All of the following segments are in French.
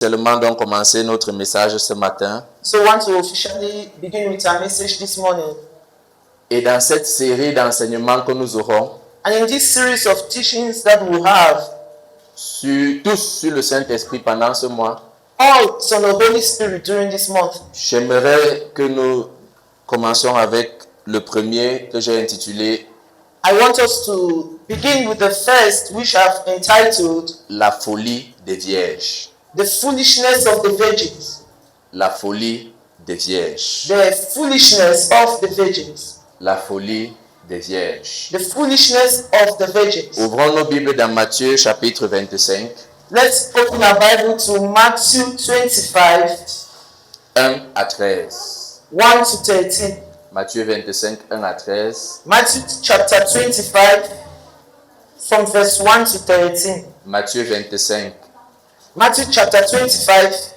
Seulement donc commencer notre message ce matin. So I want to officially begin with our message this morning. Et dans cette série d'enseignements que nous aurons, And in this series of teachings that we have, tous sur le Saint-Esprit pendant ce mois, all on the Holy Spirit during this month, j'aimerais que nous commencions avec le premier que j'ai intitulé I want us to begin with the first, which I've entitled La folie des vierges. The Foolishness of the Virgins. La folie des vierges. The foolishness of the virgins. La folie des vierges. The foolishness of the virgins. Ouvrons nos Bibles dans Matthieu chapitre 25, Let's open our Bible to Matthew 25, 1 à 13. 1 to 13. Matthieu 25, 1 à 13. Matthew chapter 25, from verse 1 to 13. Matthieu 25, Matthew chapter 25,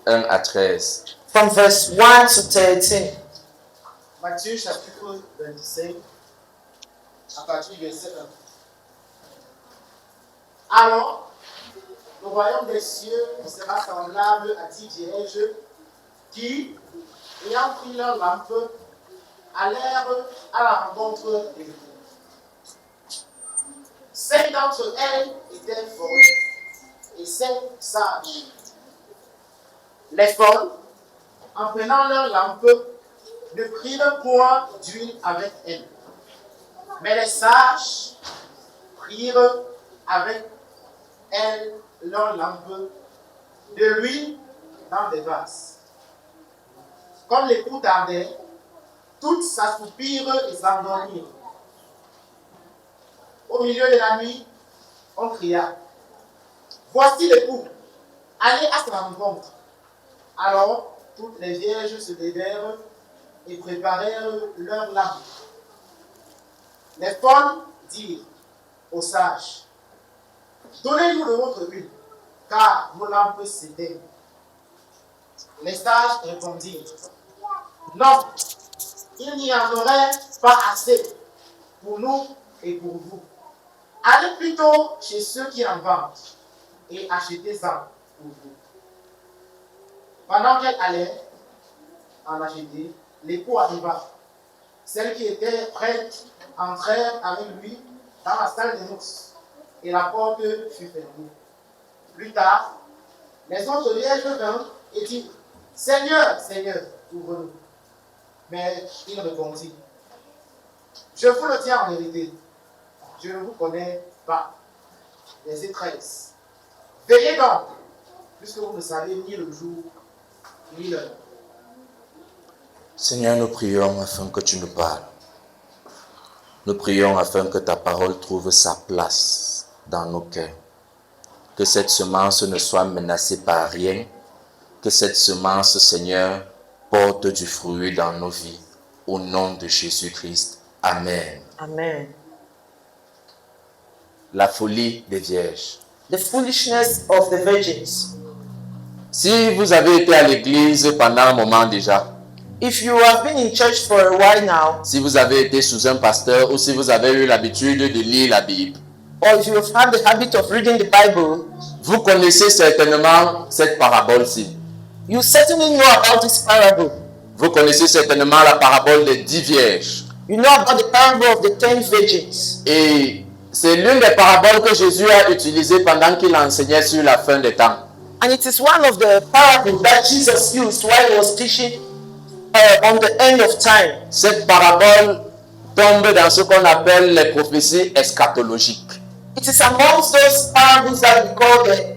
1 à 13. from verse 1 to 13. Matthieu chapitre 25, à partir du verset 1. Alors, le royaume des cieux sera semblable à 10 vierges qui, ayant pris leur lampe, allèrent à la rencontre des époux. 5 d'entre elles étaient folles et 5 sages. Les folles, en prenant leur lampe, ne prirent point d'huile avec elles. Mais les sages prirent avec elles leur lampe de l'huile dans des vases. Comme l'époux tardait, toutes s'assoupirent et s'endormirent. Au milieu de la nuit, on cria: voici l'époux, allez à sa rencontre. Alors, toutes les vierges se levèrent et préparèrent leur lampe. Les folles dirent aux sages: donnez-nous de votre huile, car nos lampes s'éteignent. Les sages répondirent: non, il n'y en aurait pas assez pour nous et pour vous. Allez plutôt chez ceux qui en vendent et achetez-en pour vous. Pendant qu'elle allait en acheter, l'époux arriva. Celles qui étaient prêtes entrèrent avec lui dans la salle des noces, et la porte fut fermée. Plus tard, les autres vierges vinrent et dirent: Seigneur, Seigneur, ouvre-nous. Mais il répondit: je vous le dis en vérité, je ne vous connais pas. Verset 13. Veillez donc, puisque vous ne savez ni le jour ni l'heure. Seigneur, nous prions afin que tu nous parles. Nous prions afin que ta parole trouve sa place dans nos cœurs. Que cette semence ne soit menacée par rien. Que cette semence, Seigneur, porte du fruit dans nos vies. Au nom de Jésus-Christ. Amen. Amen. La folie des vierges. The foolishness of the virgins. Si vous avez été à l'église pendant un moment déjà, If you have been in church for a while now, si vous avez été sous un pasteur ou si vous avez eu l'habitude de lire la Bible, or if you have had the habit of reading the Bible, vous connaissez certainement cette parabole-ci. you certainly know about this parable. Vous connaissez certainement la parabole des 10 vierges. You know about the parable of the 10 virgins. Et c'est l'une des paraboles que Jésus a utilisées pendant qu'il enseignait sur la fin des temps. And it is one of the parables that Jesus used while he was teaching on the end of time. Cette parabole tombe dans ce qu'on appelle les prophéties eschatologiques. It is amongst those parables that we call the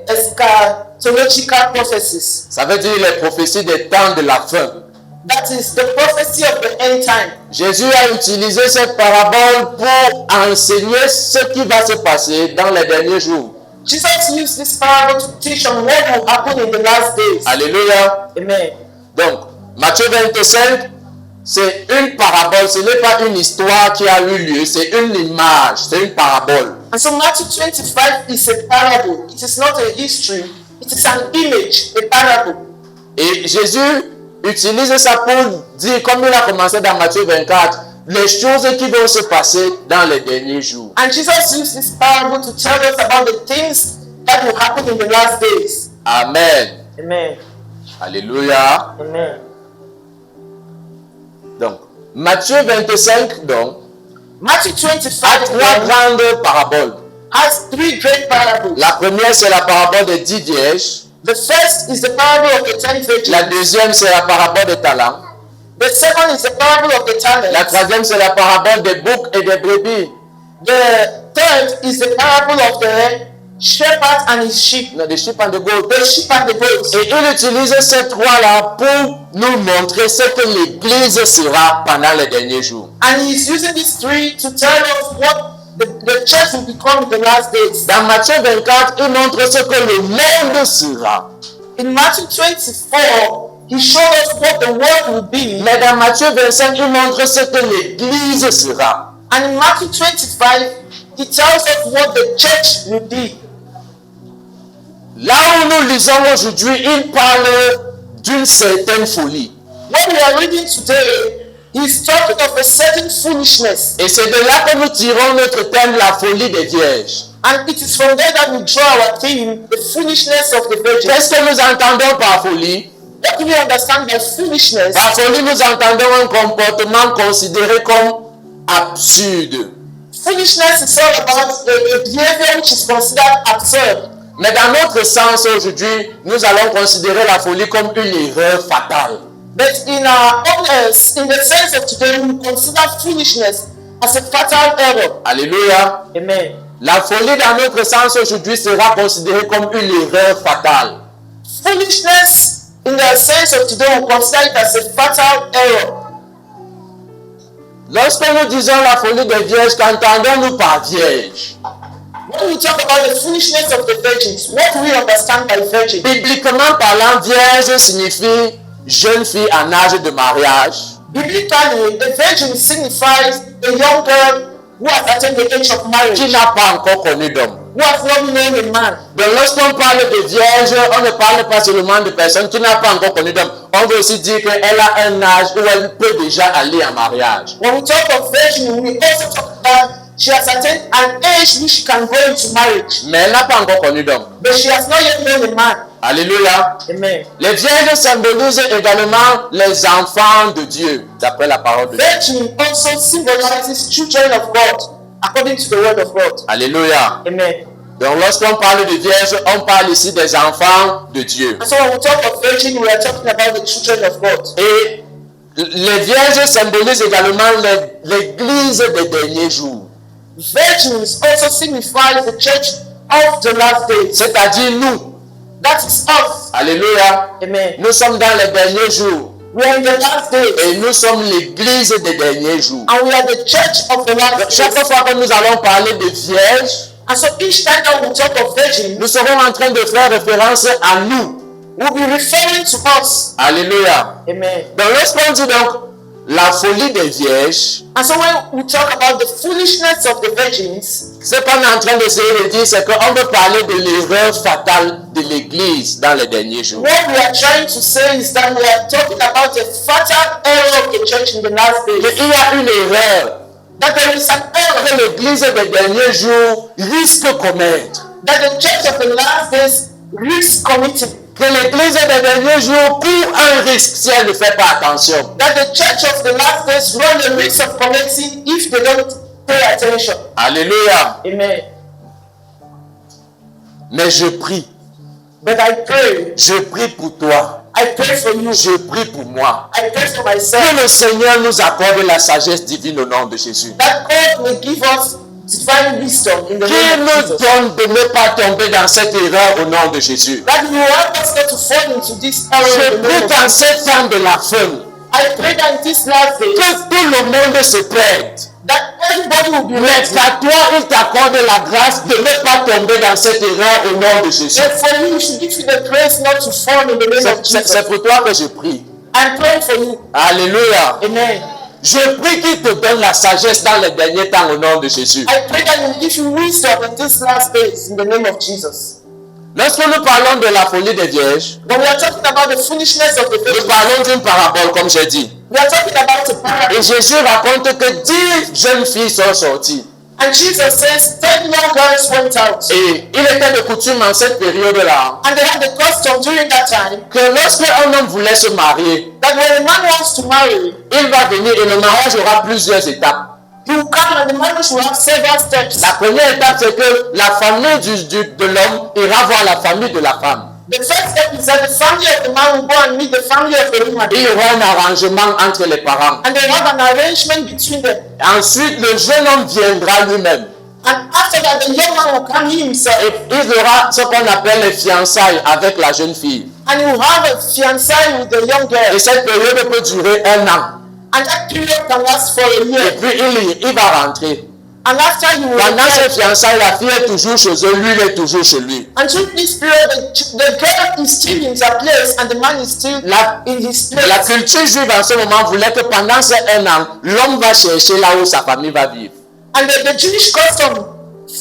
eschatological prophecies. Ça veut dire les prophéties des temps de la fin. That is the prophecy of the end time. Jésus a utilisé cette parabole pour enseigner ce qui va se passer dans les derniers jours. Jesus used this parable to teach on what will happen in the last days. Alléluia. Amen. Donc, Matthieu 25, c'est une parabole, ce n'est pas une histoire qui a eu lieu, c'est une image, c'est une parabole. And so Matthew 25 is a parable. It is not a history. It is an image, a parable. Et Jésus utilise ça pour dire, comme il a commencé dans Matthieu 24, les choses qui vont se passer dans les derniers jours. And Jesus used this parable to tell us about the things that will happen in the last days. Amen. Amen. Alléluia. Amen. Donc, Matthieu 25, donc, Matthew a 25 trois grandes paraboles. has three great parables. La première, c'est la parabole des 10 vierges. The first is the parable of the 10 virgins. La deuxième, c'est la parabole des talents. The second is the parable of the talents. La troisième, c'est la parabole des boucs et des brebis. The third is the parable of the shepherd and his sheep. Non, des sheep and the goats. The sheep and the goats. Et il utilise ces trois-là pour nous montrer ce que l'Église sera pendant les derniers jours. And he is using these three to tell us what the church will become in the last days. Dans Matthieu 24, il montre ce que le monde sera. In Matthew 24, he showed us what the world will be. Mais dans Matthieu 25, il montre ce que l'Église sera. And in Matthew 25, he tells us what the church will be. Là où nous lisons aujourd'hui, il parle d'une certaine folie. What we are reading today, he's talking of a certain foolishness. Et c'est de là que nous tirons notre thème, la folie des vierges. And it is from there that we draw our theme, the foolishness of the virgin. Qu'est-ce que nous entendons par folie? What do we understand by foolishness? Par folie, nous entendons un comportement considéré comme absurde. Foolishness is all about a behavior which is considered absurd. Mais dans notre sens aujourd'hui, nous allons considérer la folie comme une erreur fatale. But in our own, in the sense of today, we consider foolishness as a fatal error. Alléluia. Amen. La folie dans notre sens aujourd'hui sera considérée comme une erreur fatale. Foolishness, in the sense of today, we consider it as a fatal error. Lorsque nous disons la folie des vierges, qu'entendons-nous par vierge? When we talk about the foolishness of the virgins, what do we understand by virgin? Bibliquement parlant, vierge signifie jeune fille en âge de mariage. Biblically, a virgin signifies a young girl who has attained the age of marriage, Qui n'a pas encore connu d'homme. who has not known a man. Donc lorsqu'on parle de vierge, on ne parle pas seulement de personnes qui n'ont pas encore connu d'homme. On veut aussi dire qu'elle a un âge où elle peut déjà aller en mariage. When we talk of virgin, we also talk about she has attained an age which she can go into marriage, Mais elle n'a pas encore connu d'homme. but she has not yet known a man. Alléluia. Amen. Les vierges symbolisent également les enfants de Dieu, d'après la parole de Dieu. Virgin also symbolizes children of God, according to the word of God. Alléluia. Amen. Donc lorsqu'on parle de vierge, on parle ici des enfants de Dieu. And so when we talk of virgin, we are talking about the children of God. Et les vierges symbolisent également l'église des derniers jours. Virgins also signifies the church of the last days. C'est-à-dire nous. That is us. Alléluia. Amen. Nous sommes dans les derniers jours. We are in the last days. Et nous sommes l'église des derniers jours. And we are the church of the last Chaque days. fois que nous allons parler de vierges, And so each time that we talk of virgin, nous serons en train de faire référence à nous. we'll be referring to us. Alléluia. Amen. Donc lorsqu'on dit donc la folie des vierges, And so when we talk about the foolishness of the virgins, ce qu'on est en train d'essayer de dire, c'est qu'on veut parler de l'erreur fatale de l'église dans les derniers jours. what we are trying to say is that we are talking about the fatal error of the church in the last days. Il y a une erreur That there is an error que l'église des derniers jours risque de commettre. that the church of the last days risks committing. Que l'église des derniers jours court un risque si elle ne fait pas attention. That the church of the last days run the risk of committing if they don't pay attention. Alléluia. Amen. Mais je prie. But I pray pour toi. for you. Je prie pour moi. I pray for myself. Que le Seigneur nous accorde la sagesse divine au nom de Jésus. That God will give us divine wisdom in the Qu'il name of nous Jesus. donne de ne pas tomber dans cette erreur au nom de Jésus. That He will help us not to fall into this Je error in the prie name of dans Jesus. ce temps de la fin I pray that in this last day, que tout le monde se perde. that everybody will be Mais ready. qu'à toi, il t'accorde la grâce de ne pas tomber dans cette erreur au nom de Jésus. And for you, He should give you the grace not to fall in the name of Jesus. C'est pour toi que je prie. I'm praying for you. Alléluia. Amen. Je prie qu'il te donne la sagesse dans les derniers temps au nom de Jésus. I pray that He will give you wisdom in these last days in the name of Jesus. Lorsque nous parlons de la folie des vierges, When we are talking about the foolishness of the nous virgin, parlons d'une parabole, comme j'ai dit. we are talking about a parable. Et Jésus raconte que 10 jeunes filles sont sorties. And Jesus says, 10 young girls went out. Et il était de coutume en cette période-là And they had the custom custom during that time que lorsqu'un homme voulait se marier, that when a man wants to marry, il va venir et le mariage aura plusieurs étapes. he will come and the marriage will have several steps. La première étape, c'est que la famille de l'homme ira voir la famille de la femme. The first step is that the family of the man will go and meet the family of the woman. Il y aura un arrangement entre les parents. And they have an arrangement between them. Ensuite, le jeune homme viendra lui-même. And after that, the young man will come himself. Et il aura ce qu'on appelle les fiançailles avec la jeune fille. And he will have a fiancé with the young girl. Et cette période peut durer 1 an. And that period can last for a Et year. puis il va rentrer. And after he will Pendant return. ces fiançailles, la fille est toujours chez eux, lui il est toujours chez lui. And during this period, the girl is still in their place and the man is still in his place. La culture juive en ce moment voulait que pendant ces 1 an, l'homme va chercher là où sa famille va vivre. And the Jewish custom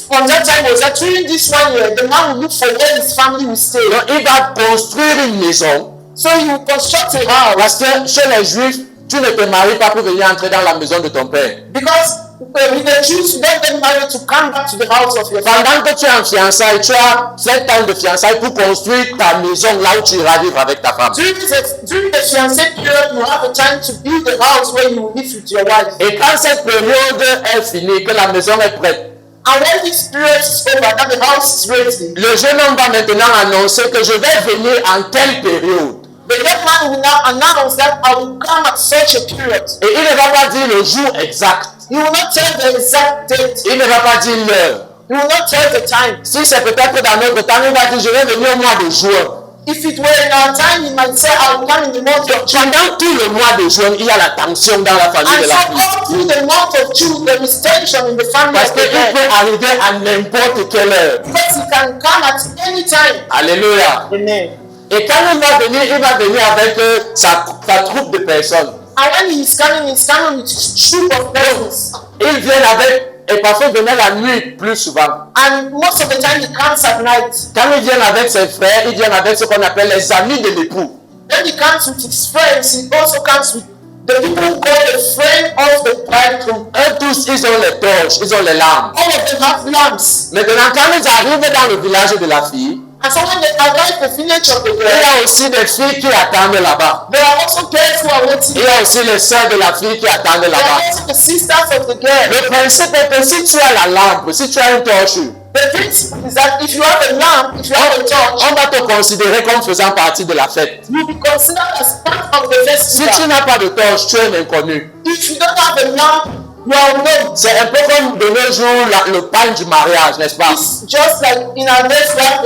from that time was that during this 1 year, the man will look for where his family will stay. Donc il va construire une maison. So he will construct a house. Parce que chez les juifs, tu ne te maries pas pour venir entrer dans la maison de ton père. Because with the Jews, you don't get married to come back to the house of your father. Pendant que tu es en fiançailles, tu as 7 ans de fiançailles pour construire ta maison là où tu iras vivre avec ta femme. During the fiancé period, you have a time to build a house where you will live with your wife. Et quand cette période est finie, que la maison est prête, And when this period is over, that the house is ready, le jeune homme va maintenant annoncer que je vais venir en telle période. the young man will now announce that I will come at such a period. Et il ne va pas dire le jour exact. He will not tell the exact date. Il ne va pas dire l'heure. He will not tell the time. Si c'est peut-être dans notre temps, il va dire je vais venir au mois de juin. If it were in our time, he might say, I will come in the month of June. Pendant tout le mois de juin, il y a la tension dans la famille And de so la fille. all through the month of June, there is tension in the family Parce of the qu'il man. peut arriver à n'importe quelle heure. Because he can come at any time. Alléluia. Amen. Et quand il va venir avec sa troupe de personnes. And when he's coming with his troop of persons. Ils viennent avec, et parfois ils viennent la nuit plus souvent. And most of the time he comes at night. Quand ils viennent avec ses frères, ils viennent avec ce qu'on appelle les amis de l'époux. When he comes with his friends, he also comes with the people who call the friend of the bridegroom. Eux tous, ils ont les torches, ils ont les lampes. All of them have lamps. Maintenant, quand ils arrivent dans le village de la fille, And so when they arrive at the village of the il y girl, a aussi des filles qui attendent là-bas. there are also girls who are waiting. Il y a aussi les sœurs de la fille qui attendent There are là-bas. also the sisters of the girl. Le principe est que si tu as la lampe, si tu as une torche, The principle is that if you have a lamp, if you have a torch, on va te considérer comme faisant partie de la fête. you'll be considered as part of the Si tu festival. n'as pas de torche, tu es un inconnu. If you don't have a lamp, you are unknown. C'est un peu comme de nos jours le pain du mariage, n'est-ce pas? It's just like in our days we have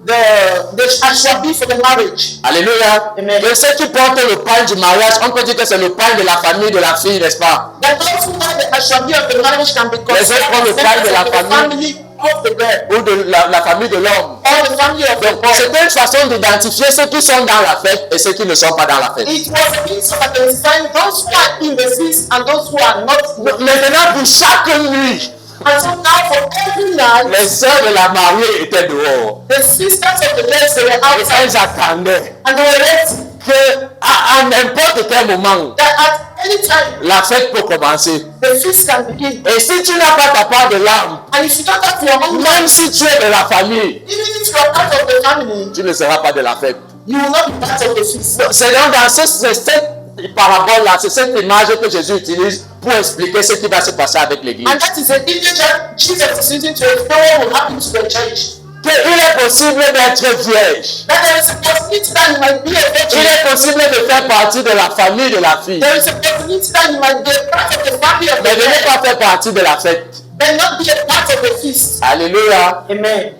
the ashwabi for the marriage. Alléluia. Amen. Et ceux qui portent le pain du mariage, on peut dire que c'est le pain de la famille de la fille, n'est-ce pas? That those who have the ashwabi of the marriage can be considered autres prennent le as pain de la members of the family of the girl Ou de la famille de l'homme. or the family of the Donc, boy. c'était une façon d'identifier ceux qui sont dans la fête et ceux qui ne sont pas dans la fête. It was a means of identifying those who are in the feast and those who are not. Maintenant, pour chaque nuit, And so now for every night, les sœurs de la mariée étaient dehors. the sisters of the girls they were Et outside elles attendaient and they were ready que à n'importe quel moment, that at any time la fête peut commencer. the feast can begin. Et si tu n'as pas ta part de l'âme, And if you don't have your own même life, si tu es de la famille, even if you are part of the family, tu ne seras pas de la fête. you will not be part of the feast. C'est donc dans cette parabole-là, c'est cette image que Jésus utilise pour expliquer ce qui va se passer avec l'église. And that is an image that Jesus is using to explain what will happen to the church. Qu'il est possible d'être vierge. That there is a possibility that you might be a Il virgin. est possible de faire partie de la famille de la fille, There is a possibility that you might be a part of the family of mais the de ne church, pas faire partie de la fête. but not be a part of the feast. Alléluia. Amen.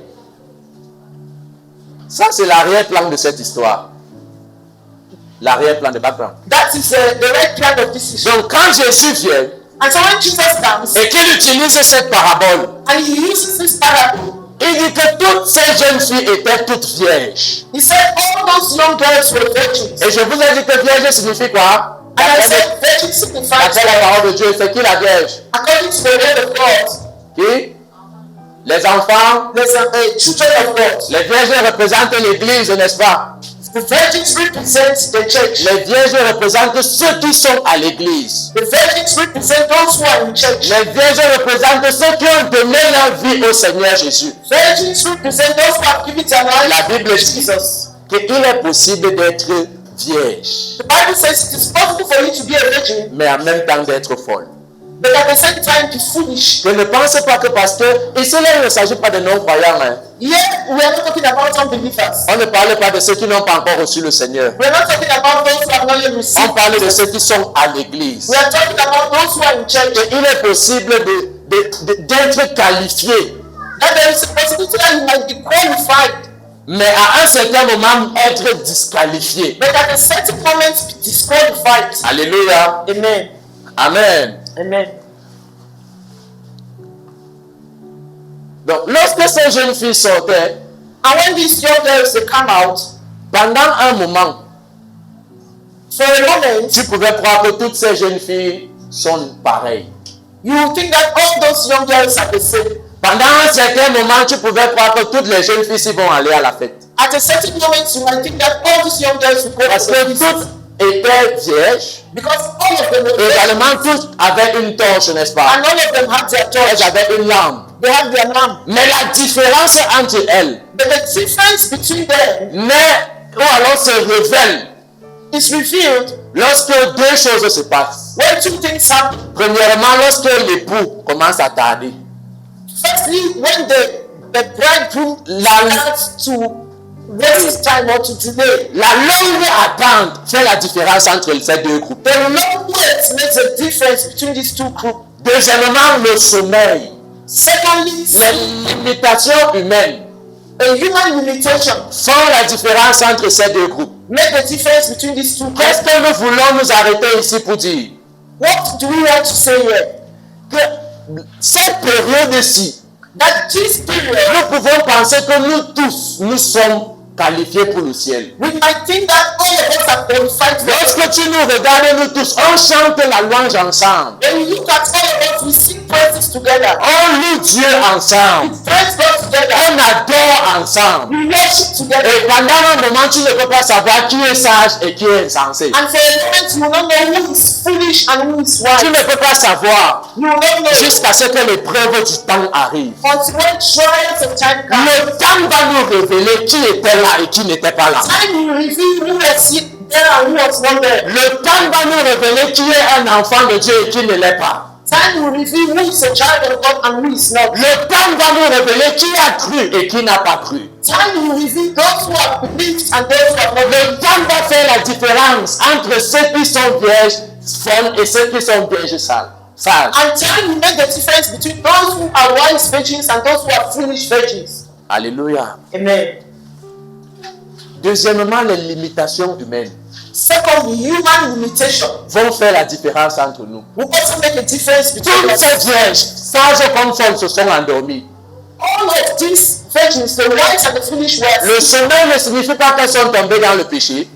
Ça, c'est l'arrière-plan de cette histoire. L'arrière-plan de background. That is the right plan of this issue. Donc, quand Jésus vient And so when Jesus comes et qu'il utilise cette parabole, and he uses this parable, il dit que toutes ces jeunes filles étaient toutes vierges. he said all those young girls were virgins. Et je vous ai dit que vierge signifie quoi? And I said virgin signifies, D'après la parole de Dieu, c'est qui la vierge? according to the word of God, Qui? Les enfants. there's a children of God. Les vierges représentent l'église, n'est-ce pas? The virgins represent the church. Les vierges représentent ceux qui sont à l'église. The virgins represent those who are in church. Les vierges représentent ceux qui ont donné leur vie au Seigneur Jésus. Virgins represent those who have given their life La to Bible dit Jesus. qu'il est possible d'être vierge, The Bible says it is possible for you to be a virgin, mais en même temps d'être folle. but at the same time be foolish. Je ne pense pas que parce que, ici là, il ne s'agit pas de non-croyants. Hein. Here we are not talking about unbelievers. On ne parle pas de ceux qui n'ont pas encore reçu le Seigneur. We are not talking about those who have not yet received. On parle de ceux qui sont à l'église. We are talking about those who are in church. Et il est possible d'être qualifié, That there is a possibility that you might be qualified, mais à un certain moment être disqualifié. but at a certain moment be disqualified. Alléluia. Amen. Amen. Amen. Donc, lorsque ces jeunes filles sortaient, And when these young girls they come out, pendant un moment, for a moment, tu pouvais croire que toutes ces jeunes filles sont pareilles. you will think that all those young girls are the same. Pendant un certain moment, tu pouvais croire que toutes les jeunes filles s'y vont aller à la fête. At a certain moment, you might think that all these young girls will go Parce to que the toutes étaient vierges. because all of them were Et également, toutes avaient une torche, n'est-ce pas? and all of them had their Elles torch. avaient une lampe. They have their lamp. Mais la différence entre elles But the difference between them naît ou alors se révèle is revealed lorsque deux choses se passent. when two things happen. Premièrement, lorsque l'époux commence à tarder. Firstly, when the bridegroom starts to waste his time or to delay. La longue attente fait la différence entre ces deux groupes. The long wait makes a difference between these two groups. Deuxièmement, le sommeil, Secondly, les limitations humaines a human limitation font la différence entre ces deux groupes. make the difference between these two groups. Qu'est-ce que nous voulons nous arrêter ici pour dire? What do we want to say here? Que cette période-ci, That this period, nous pouvons penser que nous tous, nous sommes qualifiés pour le ciel. we might think that all of us are qualified for it. Lorsque tu nous regardes, nous tous, on chante la louange ensemble. When we look at all of us, we sing praises together. On loue Dieu ensemble. We praise God together. On adore ensemble. We worship together. Et pendant un moment, tu ne peux pas savoir qui est sage et qui est insensé. And for a moment, you will not know who is foolish and who is Tu wise. ne peux pas savoir You will not know jusqu'à ce que l'épreuve du temps arrive. until when trials of time come. Le temps va nous révéler qui était là et qui n'était pas là. Time will reveal who was there and who was not there. Le temps va nous révéler qui est un enfant de Dieu et qui ne l'est pas. Time will reveal who is a child of God and who is not. Le temps va nous révéler qui a cru et qui n'a pas cru. Time will reveal those who have believed and those who have not believed. Le temps va faire la différence entre ceux qui sont vierges folles et ceux qui sont vierges sages. And time will make the difference between those who are wise virgins and those who are foolish virgins. Alléluia. Amen. Deuxièmement, les limitations humaines Secondly, human limitation vont faire la différence entre nous. will also make a difference between Toutes us. ces vierges, sages comme folles, se sont endormies. All of these virgins, the wise and the foolish ones. Le sommeil ne signifie pas qu'elles sont tombées dans le péché.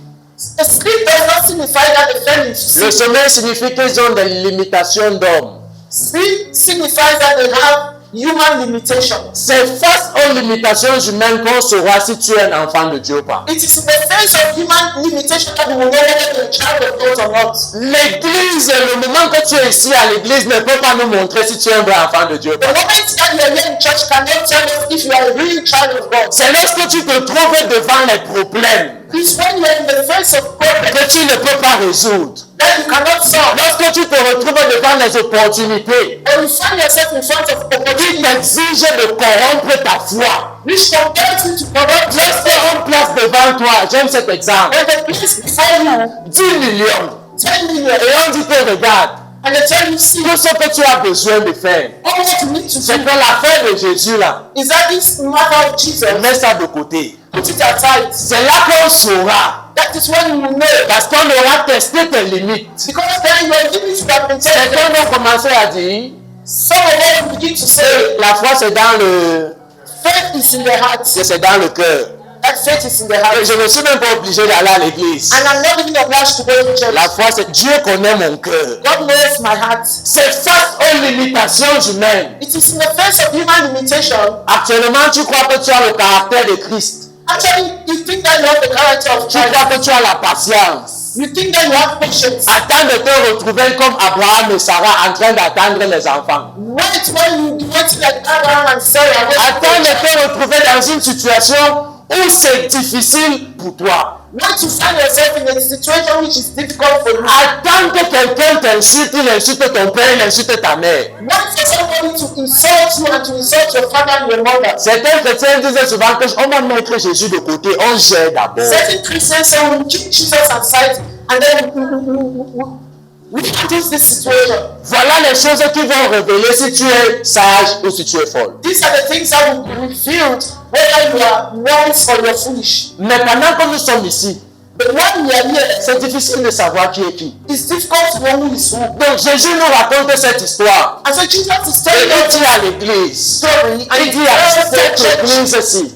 The sleep does not signify that they fell into Le sin. sommeil signifie qu'elles ont des limitations d'homme. Sleep signifies that they have human limitations. C'est face aux limitations humaines qu'on saura si tu es un enfant de Dieu ou pas. It is in the face of human limitation that we will know whether you're a child of God or not. L'église, le moment que tu es ici à l'église ne peut pas nous montrer si tu es un vrai enfant de Dieu ou The pas. moment that you are here in church cannot tell us if you are a real child of God. C'est lorsque tu te trouves devant les problèmes It's when you are in the face of problems que tu ne peux pas résoudre. that you cannot solve. Lorsque tu te retrouves devant les opportunités Or you find yourself in front of qui opportunities t'exigent de corrompre ta foi. which compels you to corrupt yourself. Lorsqu'on place devant toi, j'aime cet exemple, When they place before you 10 millions, 10 million et on dit que regarde, and they tell you, see, tout ce que tu as besoin de faire, all what you need to c'est do que l'affaire de Jésus là, is that this matter of Jesus, mets ça de côté. put it aside. C'est là qu'on saura, That is when you will know. parce qu'on aura testé tes limites. Because then your limits will have been tested. Certains vont commencer à dire, Some of them will begin to say, la foi c'est dans le, faith is in the heart. c'est dans le cœur. That faith is in the heart. Et je ne suis même pas obligé d'aller à l'église. And I'm not even obliged to go to church. La foi c'est Dieu connaît mon cœur. God knows my heart. C'est face aux limitations humaines. It is in the face of human limitation. Actuellement, tu crois que tu as le caractère de Christ. Actually, you think that you have the character of Tu Christ. crois que tu as la patience. You think that you have patience. Attends de te retrouver comme Abraham et Sarah en train d'attendre les enfants. Wait when you be waiting like Abraham and Sarah. Attends de te retrouver dans une situation où c'est difficile pour toi. When you find yourself in a situation which is difficult for you, Attends que quelqu'un t'insulte, il insulte ton père, il insulte ta mère. wait for somebody to insult you and to insult your father and your mother. Certains chrétiens disaient souvent qu'on va mettre Jésus de côté, on gère d'abord. Certain Christians say we keep Jesus aside and then we handle this situation. Voilà les choses qui vont révéler si tu es sage ou si tu es folle. These are the things that will be revealed whether you are wise or you're foolish. Mais pendant que nous sommes ici, But when we are here, c'est difficile de savoir qui est qui. it's difficult to know who is who. Donc Jésus nous raconte cette histoire. And so Jesus is Et telling il us dit à l'église, story and il dit à cette église-ci,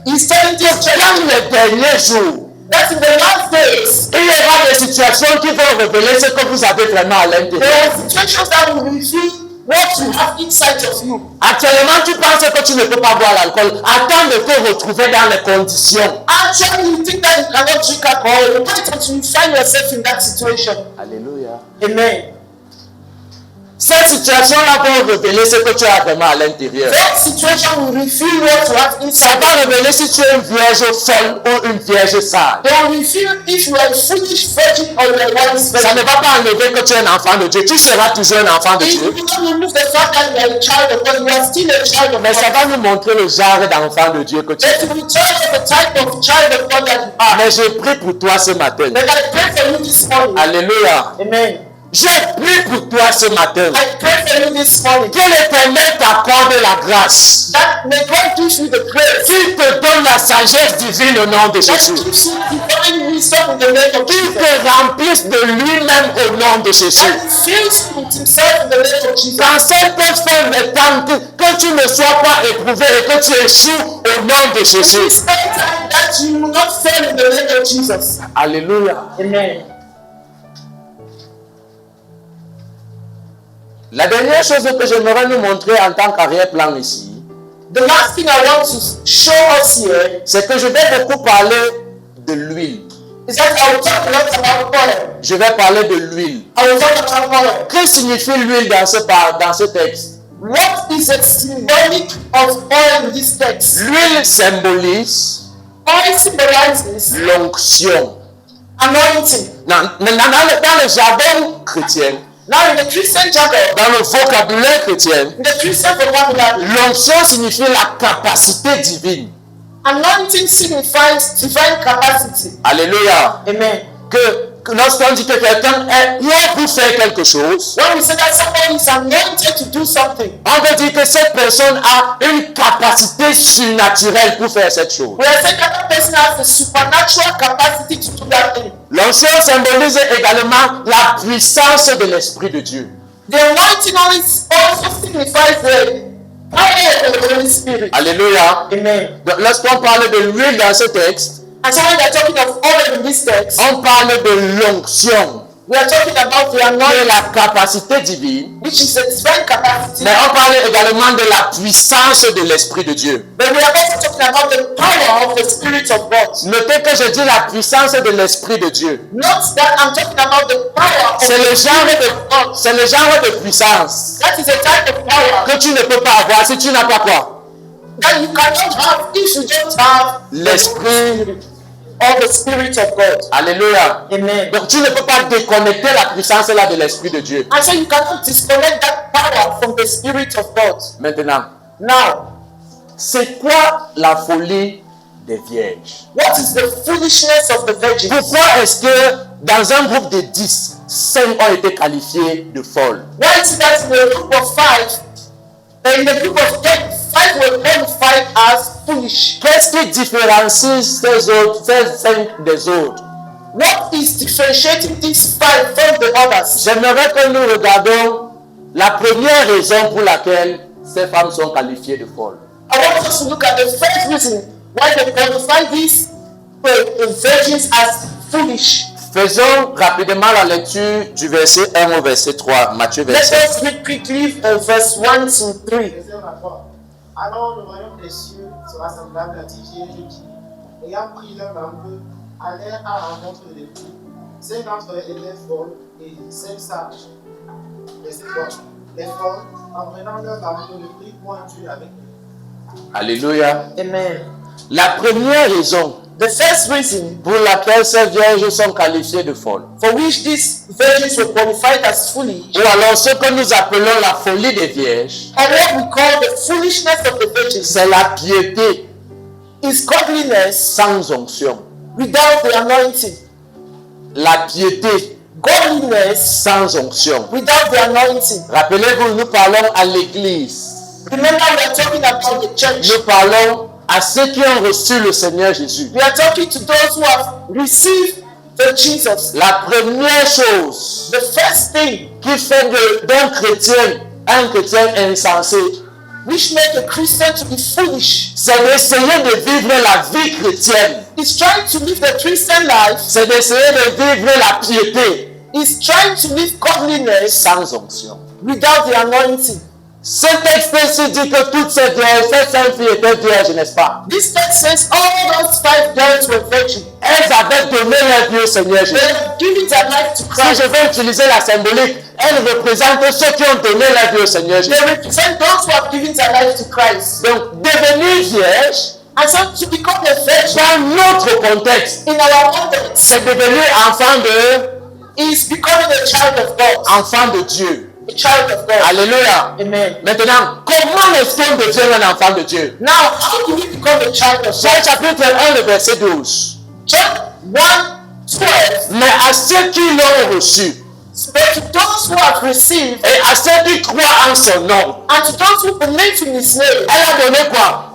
he's telling this church dans les derniers jours, that in the last days il y aura des situations qui vont révéler ce que vous avez vraiment à there l'intérieur. are situations that will reveal what you have inside of you. Actuellement, tu penses que tu ne peux pas boire l'alcool. Attends de te retrouver dans les conditions. Actually, you think that you cannot drink alcohol. Wait until you find yourself in that situation. Alléluia. Amen. Cette situation-là va révéler ce que tu as vraiment à l'intérieur. That situation will reveal what you have Ça inside. va révéler si tu es une vierge folle ou une vierge sage. They will reveal if you are a foolish virgin or you are a wise Ça virgin. ne va pas enlever que tu es un enfant de Dieu. Tu seras toujours un enfant de It Dieu. will not remove the fact that you are a child of God. You are still a child of Mais ça God. va nous montrer le genre d'enfant de Dieu que tu es. But will tell you the type of child of God that you are. Mais je prie pour toi ce matin. But I pray for you this morning. Alléluia. Amen. Je prie pour toi ce matin. I pray for you this morning. Que l'Éternel t'accorde la grâce. That may God give you the grace. Qu'il te donne la sagesse divine au nom de That Jésus. gives you divine wisdom in the name of Qu'il Jesus. te remplisse de lui-même au nom de Jésus. And fills you with himself in the name of Jesus. Quand cette femme attend que tu ne sois pas éprouvé et que tu échoues au nom de Jésus. This time that you will not fail in the name of Jesus. Alléluia. Amen. La dernière chose que j'aimerais nous montrer en tant qu'arrière-plan ici, The last thing I want to show us here c'est que je vais beaucoup parler de l'huile. is that I will talk a lot about oil. Je vais parler de l'huile. I will talk about oil. Que signifie l'huile dans ce texte? What is the symbolic of oil in this text? L'huile symbolise Oil symbolizes l'onction. anointing. Dans le jargon chrétien, Now in the Christian jargon, dans le vocabulaire chrétien, in the Christian vocabulary, l'onction signifie la capacité divine. anointing signifies divine capacity. Alléluia. Amen. Que lorsqu'on dit que quelqu'un est là pour faire quelque chose, When we say that somebody is anointed to do something, on veut dire que cette personne a une capacité surnaturelle pour faire cette chose. we are saying that that person has the supernatural capacity to do that thing. L'onction symbolise également la puissance de l'Esprit de Dieu. The anointing also signifies the power of the Holy Spirit. Alléluia. Amen. Donc, lorsqu'on parle de l'huile dans ce texte, And so when we are talking of oil in this text, on parle de l'onction, we are talking about the qui est anointing, la capacité divine, which is the divine capacity. mais on parle également de la puissance de l'Esprit de Dieu. But we are also talking about the power of the Spirit of God. Notez que je dis la puissance de l'Esprit de Dieu. Not that I'm talking about the power of C'est the le Spirit of God. c'est le genre de puissance That is a type of power que tu ne peux pas avoir si tu n'as pas quoi? that you cannot have if you don't have L'Esprit. of the Spirit of God. Alléluia. Amen. Donc tu ne peux pas déconnecter la puissance là de l'Esprit de Dieu. And so you cannot disconnect that power from the Spirit of God. Maintenant, Now, c'est quoi la folie des vierges? what is the foolishness of the virgins? Pourquoi est-ce que dans un groupe de 10, 5 ont été qualifiés de folles? Why is it that in a group of 5, in the group of 10, 5 were qualified as foolish? Qu'est-ce qui différencie ces 5 des autres? What is differentiating these 5 from the others? J'aimerais que nous regardions la première raison pour laquelle ces femmes sont qualifiées de folles. I want us to look at the first reason why they qualify these virgins as foolish. Faisons rapidement la lecture du verset 1 au verset 3, Matthieu Let 27. us read quickly verse 1 to 3. Verset 3. Alors le royaume des cieux sera semblable à 10 vierges qui, ayant pris leur lampe, allèrent à la rencontre de l'époux. 5 d'entre elles étaient folles et 5 sages. Verset 3. Les folles, en prenant leur lampe, ne prirent point Dieu avec eux. Alléluia. Amen. La première raison The first reason pour laquelle ces vierges sont qualifiées de folles, for which these virgins were qualified as foolish, ou alors ce que nous appelons la folie des vierges, or what we call the foolishness of the virgins, c'est la piété is godliness sans onction. without the anointing. La piété Godliness sans onction. without the anointing. Rappelez-vous, nous parlons à l'église. Remember, we are talking about the church. Nous parlons à ceux qui ont reçu le Seigneur Jésus. We are talking to those who have received the Jesus. La première chose The first thing qui fait d'un chrétien un chrétien insensé, which make a Christian to be foolish c'est d'essayer de vivre la vie chrétienne. is trying to live the Christian life, C'est d'essayer de vivre la piété is trying to live godliness sans onction. without the anointing. Ce texte dit que toutes ces vierges, ces 5 filles étaient vierges, n'est-ce pas? This text says all those 5 girls were virgins. Elles avaient donné leur vie au Seigneur Jésus. They have given their life to Si Christ. je vais utiliser la symbolique, elles représentent ceux qui ont donné leur vie au Seigneur Jésus. They represent those who have given their life to Christ. Donc, devenir vierge, And so to become a virgin dans notre contexte, in our context c'est devenir enfant is becoming a child of God. enfant de Dieu. A child of God. Alléluia. Amen. Maintenant, comment est-ce qu'on devient un enfant de Dieu? Now, how do we become a child of Jean God? chapitre 1, le verset 12. John 1:12. Mais à ceux qui l'ont reçu, But to those who have received et à ceux qui croient en son nom, and to those who believe in his name, elle a donné quoi?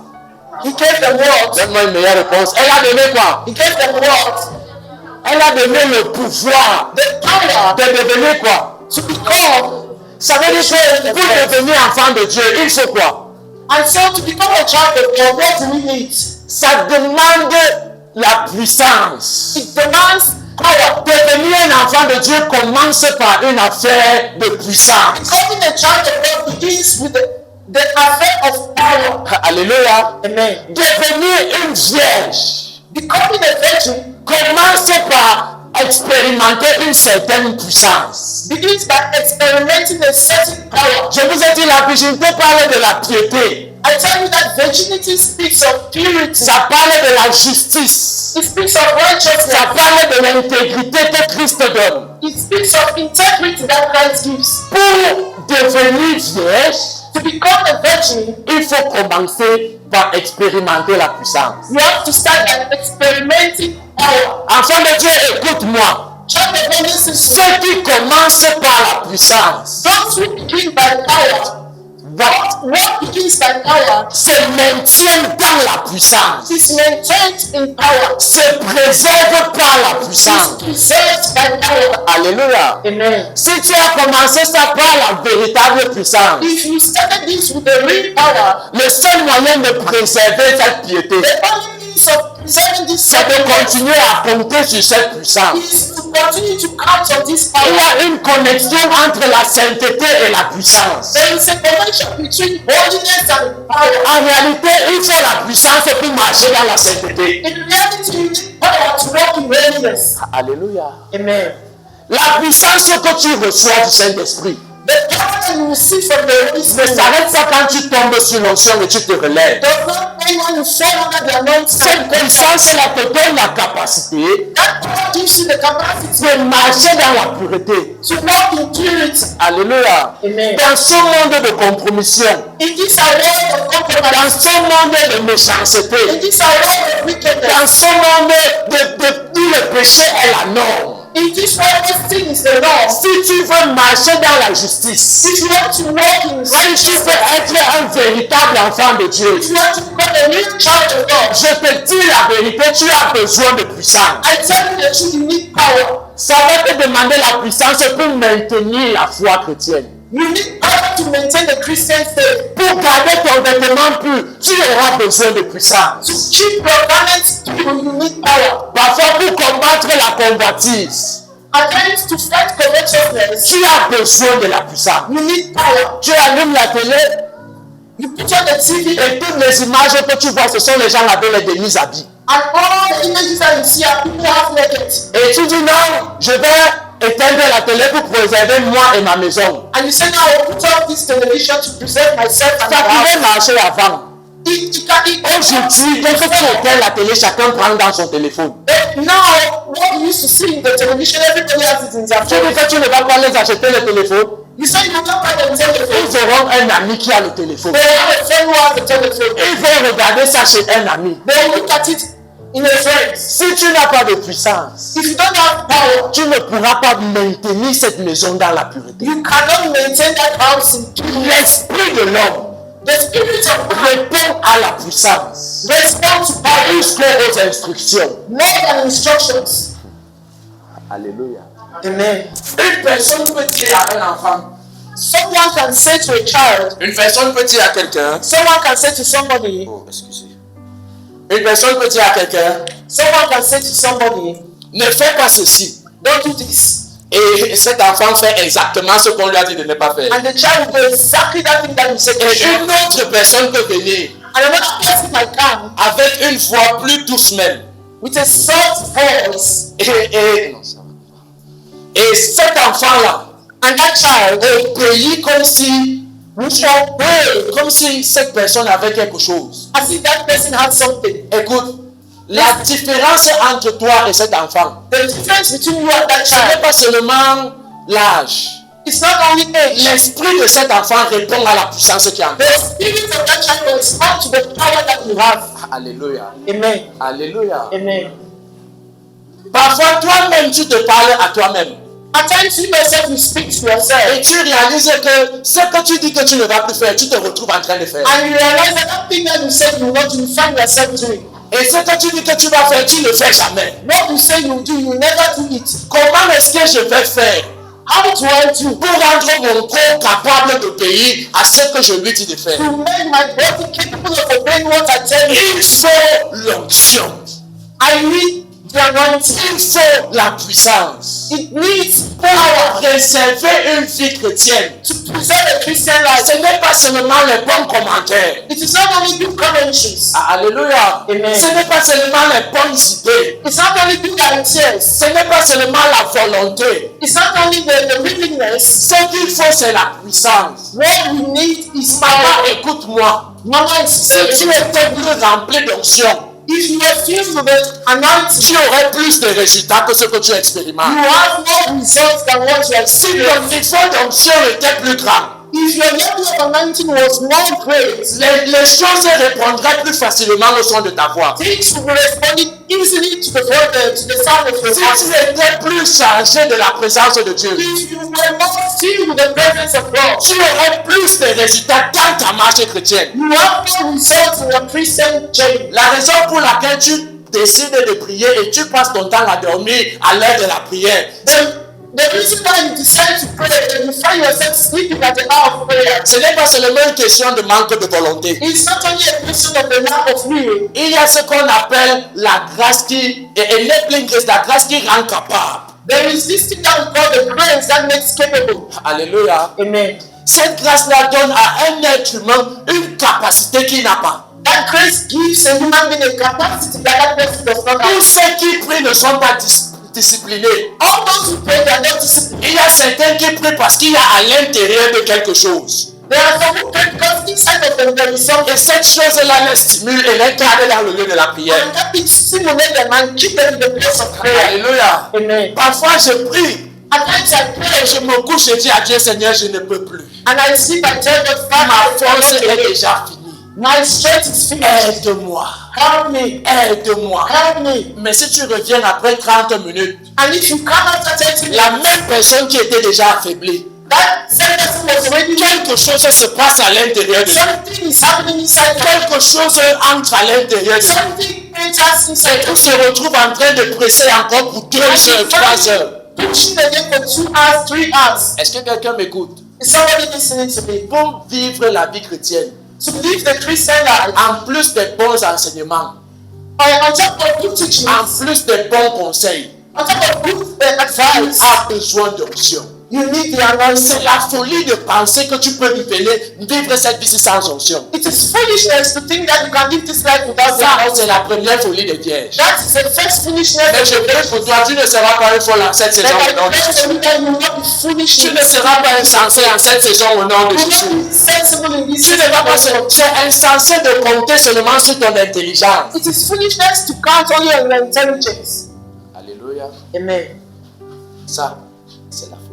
he gave them what? Donne-moi une meilleure réponse. Elle a donné quoi? He gave them what? Elle a donné le pouvoir The power de devenir quoi? to become. Ça veut dire que pour devenir enfant de Dieu, il faut quoi? And so to become a child of God, what do we need? Ça demande la puissance. It demands power. Devenir un enfant de Dieu commence par une affaire de puissance. Becoming a child of God begins with the affair of power. Alléluia. Amen. Devenir une vierge Becoming a virgin commence par expérimenter une certaine puissance. begins by experimenting a certain power. Je vous ai dit, la virginité parle de la piété. I tell you that virginity speaks of purity. Ça parle de la justice. It speaks of righteousness. Ça parle de l'intégrité que Christ donne. It speaks of integrity that Christ gives. Pour devenir vierge, To become a virgin, il faut commencer par expérimenter la puissance. you have to start by experimenting power. Enfant de Dieu, écoute-moi. Child of God, listen to me. Ceux qui commencent par la puissance, Those who begin by power, what begins by power se maintiennent dans la puissance, is maintained in power. se préservent par la puissance. Is preserved by power. Alléluia. Amen. Si tu as commencé ça par la véritable puissance, If you started this with the real power, le seul moyen de préserver cette piété, the only means of preserving this c'est de continuer à compter sur cette puissance. is to continue to count on this Il y power. a une connexion entre la sainteté et la puissance. There is a connection between holiness and power. En réalité, il faut la puissance pour marcher dans la sainteté. In reality, you need power to walk in holiness. Alléluia. Amen. La puissance que tu reçois du Saint-Esprit The power that you receive from the Holy ne Spirit s'arrête pas quand tu tombes sur l'onction et tu te relèves. does not end when you fall under the anointing. Cette puissance-là te donne la capacité That power gives you the capacity de marcher dans la pureté. to walk in purity. Alléluia. Amen. Dans ce monde de compromission, In this world of dans compromise, ce monde de méchanceté, in this world of wickedness, dans ce monde où le péché est la norme, in this world where sin is the law, si tu veux marcher dans la justice, if you want to walk in si tu righteousness, veux être un véritable enfant de Dieu, if you want to become a real child of God, je te dis la vérité, tu as besoin de puissance. I tell you the truth, you need power. Ça va te demander la puissance pour maintenir la foi chrétienne. You need power to maintain the Christian faith. Pour garder ton vêtement pur, tu auras besoin de puissance. To keep your garments pure, you need power. Parfois, pour combattre la convoitise, At times, to fight covetousness, tu as besoin de la puissance. you need power. Tu allumes la télé You put on the TV, et toutes les images que tu vois, ce sont les gens avec les demi-habits. and all the images that you see are people half naked. Et tu dis non, je vais éteindre la télé pour préserver moi et ma maison. And you say, now I will put on this television to preserve myself and Ça my house. pouvait marcher avant. Aujourd'hui, dès que tu éteins la télé, chacun prend dans son téléphone. Now, what you used to see in the television, everybody has it in their Tu dis phone. que tu ne vas pas les acheter le téléphone. You say you will not buy them telephone. Ils auront un ami qui a le téléphone. They have a friend who has a telephone. Ils vont regarder ça chez un ami. They look at it in a friend. Si tu n'as pas de puissance, If you don't have power, tu ne pourras pas maintenir cette maison dans la pureté. you cannot maintain that house in peace. L'esprit de l'homme The spirit of God répond à la puissance, responds to power plus qu'aux instructions. more than instructions. Alléluia. Amen. Une personne peut dire à un enfant, Someone can say to a child, une personne peut dire à quelqu'un, someone can say to somebody, oh, excusez. Une personne peut dire à quelqu'un, someone can say to somebody, ne fais pas ceci. don't do this. Et cet enfant fait exactement ce qu'on lui a dit de ne pas faire. And the child will do exactly that thing that you said to Et him. une autre personne peut venir And another person might come avec une voix plus douce même. with a soft voice. Et cet enfant-là And that child obéit comme si, comme si cette personne avait quelque chose. as if that person had something. Écoute, la différence entre toi et cet enfant, The difference between you and that ce n'est child pas seulement l'âge. is not only age. L'esprit de cet enfant répond à la puissance qui est en toi. The spirit of that child will respond to the power that you have. Alléluia. Amen. Alléluia. Amen. Parfois, toi-même, tu te parles à toi-même. At times you yourself you speak to yourself Et tu réalises que ce que tu dis que tu ne vas plus faire, tu te retrouves en train de faire. and you realize that that thing that you said you will not do, you find yourself doing. Et ce que tu dis que tu vas faire, tu ne fais jamais. What you say you will do, you never do it. Comment est-ce que je vais faire How do I do pour rendre mon corps capable d'obéir à ce que je lui dis de faire? to make my body capable of obeying what I tell you? Il faut l'onction. I need the anointing. Il faut la puissance. It needs Pour power préserver une vie chrétienne, to preserve a Christian life. ce n'est pas seulement les bons commentaires. It is not only good conventions. Alléluia. Amen. Ce n'est pas seulement les bonnes idées. It's not only good ideas. Ce n'est pas seulement la volonté. It's not only the willingness. Ce qu'il faut, c'est la puissance. What we need is Papa, power. écoute-moi. Mama is Si tu saying, étais plus rempli d'onction, if you are filled with the anointing, tu aurais plus de résultats que ce que tu you expérimentes. have more results than what you have Si seen. ton niveau d'onction était plus grand, If your level of anointing was more great, les choses répondraient plus facilement au son de ta voix. things will be responding easily to the voice, to the sound of your Si voice. tu étais plus chargé de la présence de Dieu, If you were more filled with the presence of God, tu aurais plus de résultats dans ta marche chrétienne. you have more results in your Christian journey. La raison pour laquelle tu décides de prier et tu passes ton temps à dormir à l'heure de la prière, The reason why you decide to pray and you find yourself sleeping at the hour of prayer, ce n'est pas seulement une question de manque de volonté. it's not only a question of the lack of will. Il y a ce qu'on appelle la grâce enabling grace, la grâce qui rend capable. There is this thing that we call the grace that makes capable. Alléluia. Amen. Cette grâce-là donne à un être humain une capacité qu'il n'a pas. That grace gives a human being a capacity that that person does not Tous have. ceux qui prient ne sont pas disciplinés. All those who pray, they are not disciplined. Il y a certains qui prient parce qu'il y a à l'intérieur de quelque chose. There are some who pray because inside of them there is something. Et cette chose-là les stimule et les garde dans le lieu de la prière. And that thing stimulate them and keep them in the place of prayer. Alléluia. Amen. Parfois je prie At times I pray et je me couche et dis à Dieu, Seigneur, je ne peux plus. and I sleep and tell God, Ma force Father, est déjà finie. my strength is finished. Aide-moi. Help me. Aide-moi. Help me. Mais si tu reviens après 30 minutes, And if you come after 30 la minutes, même personne qui était déjà affaiblie, that same person was already quelque chose se passe à l'intérieur de toi. something is happening inside them. Quelque chose entre à l'intérieur de toi. Something enters inside Et them. on se retrouve en train de presser encore pour 2 heures, 3 heures. Pushing again for 2 hours, 3 hours. Est-ce que quelqu'un m'écoute? Is somebody listening to me? Pour vivre la vie chrétienne, To live the Christian life, en plus des bons enseignements, on top of good teaching, en plus des bons conseils, on top of good advice, a besoin d'onction. You need the anointing. C'est la folie de penser que tu peux vivre cette vie sans onction. It is foolishness to think that you can live this life without the Ça, anointing. c'est la première folie des vierges. That is the first foolishness. Mais je prie pour toi, tu ne seras pas une folle en cette saison au nom de Jésus. Tu ne seras pas insensé en cette saison au nom de Jésus. Tu ne vas pas c'est insensé de compter seulement sur ton intelligence. It is foolishness to count only on your intelligence. Alléluia. Amen. Ça, c'est la folie.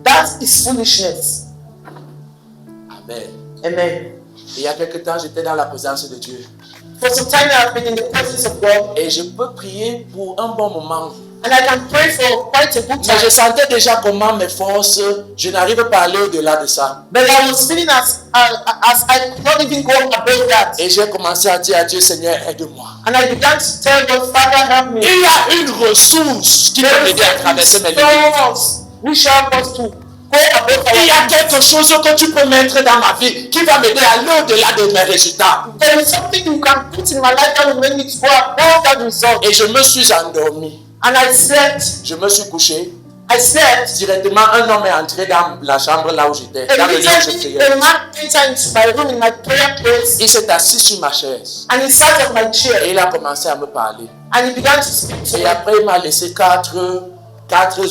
That is foolishness. Amen. Amen. Il y a quelque temps, j'étais dans la présence de Dieu. For some time I have been in the presence of God. Et je peux prier pour un bon moment. And I can pray for quite a good Mais je time. sentais déjà comment mes forces, je n'arrive pas à aller au-delà de ça. But I was feeling as I could not even go above that. Et j'ai commencé à dire à Dieu, Seigneur, aide-moi. And I began to tell God, Father, help me. Il y a une ressource qui peut m'aider à traverser mes limites. Which help us to go above our Il y a limits. quelque chose que tu peux mettre dans ma vie qui va m'aider à aller au-delà de mes résultats. There is something you can put in my life that will make me to go above that result. Et je me suis endormi. And I slept. Je me suis couché. I slept. Directement, un homme est entré dans la chambre là où j'étais, dans le lieu où je Immediately, priais. a man entered into my room in my prayer place. Il s'est assis sur ma chaise And he sat on my chair. et il a commencé à me parler. And he began to speak to Et me. après, il m'a laissé quatre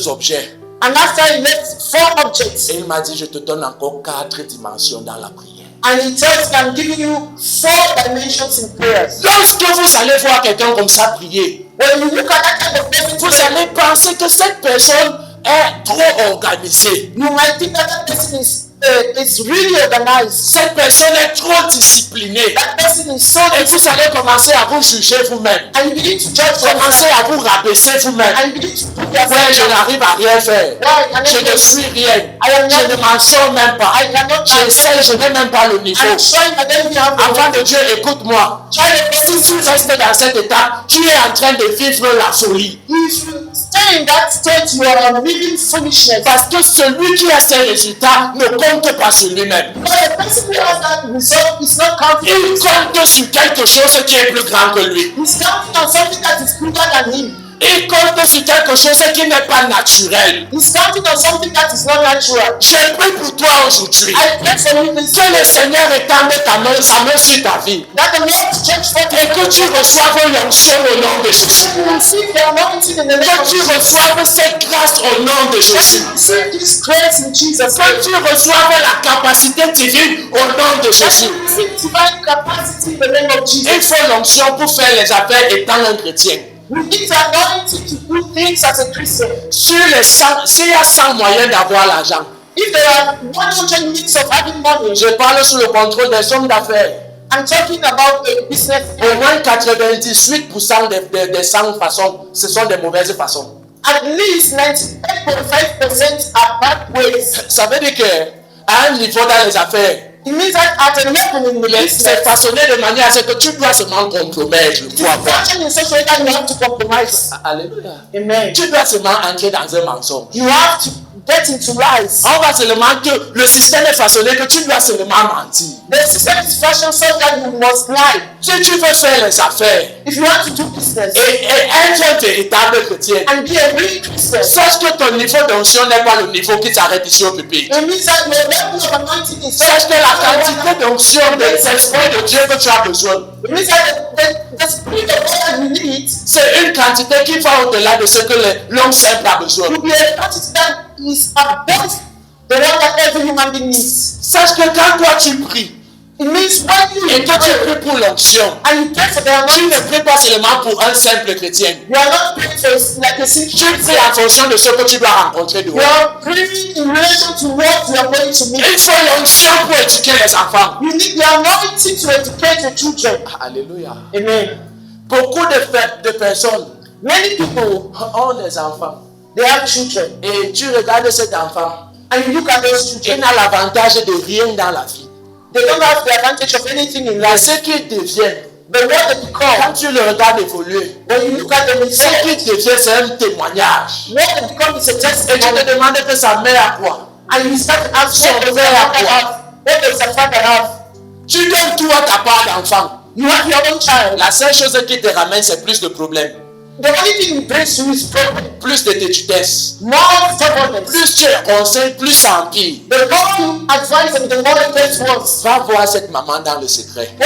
objets. And after he left 4 objects. Et il m'a dit, je te donne encore 4 dimensions dans la prière. And he tells me, I'm giving you 4 dimensions in prayers. Lorsque vous allez voir quelqu'un comme ça prier, When you look at that kind of person, vous allez penser que cette personne est trop organisée. you might think that person is really organized. Cette personne est trop disciplinée. That person is so Et vous allez commencer à vous juger vous-même. and you begin to judge Commencez yourself. à vous rabaisser vous-même. And you begin to put Ouais, je yourself down. n'arrive à rien faire. Je ne suis rien. Je ne m'en sors même pas. J'essaie, je n'ai même pas le niveau. I'm trying and then you have Enfant de Dieu, écoute-moi. Si tu restes dans cet état, tu es en train de vivre la folie. If you stay in that state, you are living foolishness. Parce que celui qui a ses résultats ne compte pas sur lui-même. Because the person who has that result is not counting. Il compte sur quelque chose qui est plus grand que lui. He's counting on something that is bigger than him. Il compte sur quelque chose qui n'est pas naturel. He's counting on something that is not natural. J'ai pris pour toi aujourd'hui I pray for you this que le Seigneur étende sa main sur ta vie that the Lord change for et que tu reçoives l'onction au nom de Jésus. you receive the anointing in the name Que of tu Jesus. reçoives cette grâce au nom de Jésus. Receive this grace in Jesus' Que name. tu reçoives la capacité divine au nom de Jésus. Receive divine capacity in the name of Il Jesus. faut l'onction pour faire les affaires étant un chrétien. We need the anointing to do things as a Christian. Sur les 100, s'il y a 100 moyens d'avoir l'argent, If there are 100 means of having money, je parle sous le contrôle des hommes d'affaires. I'm talking about the business. Au moins 98% des 100 façons, ce sont des mauvaises façons. At least 98.5% are bad ways. Ça veut dire qu'à un niveau dans les affaires, It means that at a level in the c'est business, façonné de manière à ce que tu dois seulement compromettre. it is functioning in such a way that you have to compromise. Alléluia. Amen. Tu dois seulement entrer dans un mensonge. You have to get into lies. On va seulement que le système est façonné que tu dois seulement mentir. The system is fashioned so that you must lie. Si tu veux faire les affaires If you want to do business et être un véritable chrétien, and be a real Christian, sache que ton niveau d'onction n'est pas le niveau qui s'arrête ici au pupitre. it means that your level of anointing is Sache que la quantité d'onction des esprits de Dieu que tu as besoin, It means that the spirit of God that you need c'est une quantité qui va au-delà de ce que l'homme simple a besoin. to be a quantity that is above the one that every human being needs. Sache que quand toi tu pries It means when you et que tu pray pries pour l'onction, and you pray for the tu anointing, ne pries pas seulement pour un simple chrétien. you are not praying for like a simple Tu pries en fonction de ce que tu dois rencontrer You dehors. are praying in relation to what you are going to meet. Il faut l'onction pour éduquer les enfants. You need the anointing to educate your children. Alléluia. Amen. Beaucoup de personnes Many people, ont des enfants. they have children. Et tu regardes cet enfant, And you look at those il children. n'a l'avantage de rien dans la vie. They don't have the advantage of anything in Mais life. ce qu'ils deviennent, But what they quand become, tu le regardes évoluer, when you look at them, ce qu'ils deviennent, c'est un témoignage. what they become is a Et tu testimony. te demandes que sa mère a quoi? And you start to ask, Son what does the père a father quoi? have? What does the father have? Tu donnes tout à ta part d'enfant. You have your own child. La seule chose qui te ramène, c'est plus de problèmes. The only thing it brings to you is problem. Plus de têtudesse. More stubbornness. Plus tu les conseilles, plus ça empire. The more you advise them, the more it gets worse. Va voir cette maman dans le secret. Go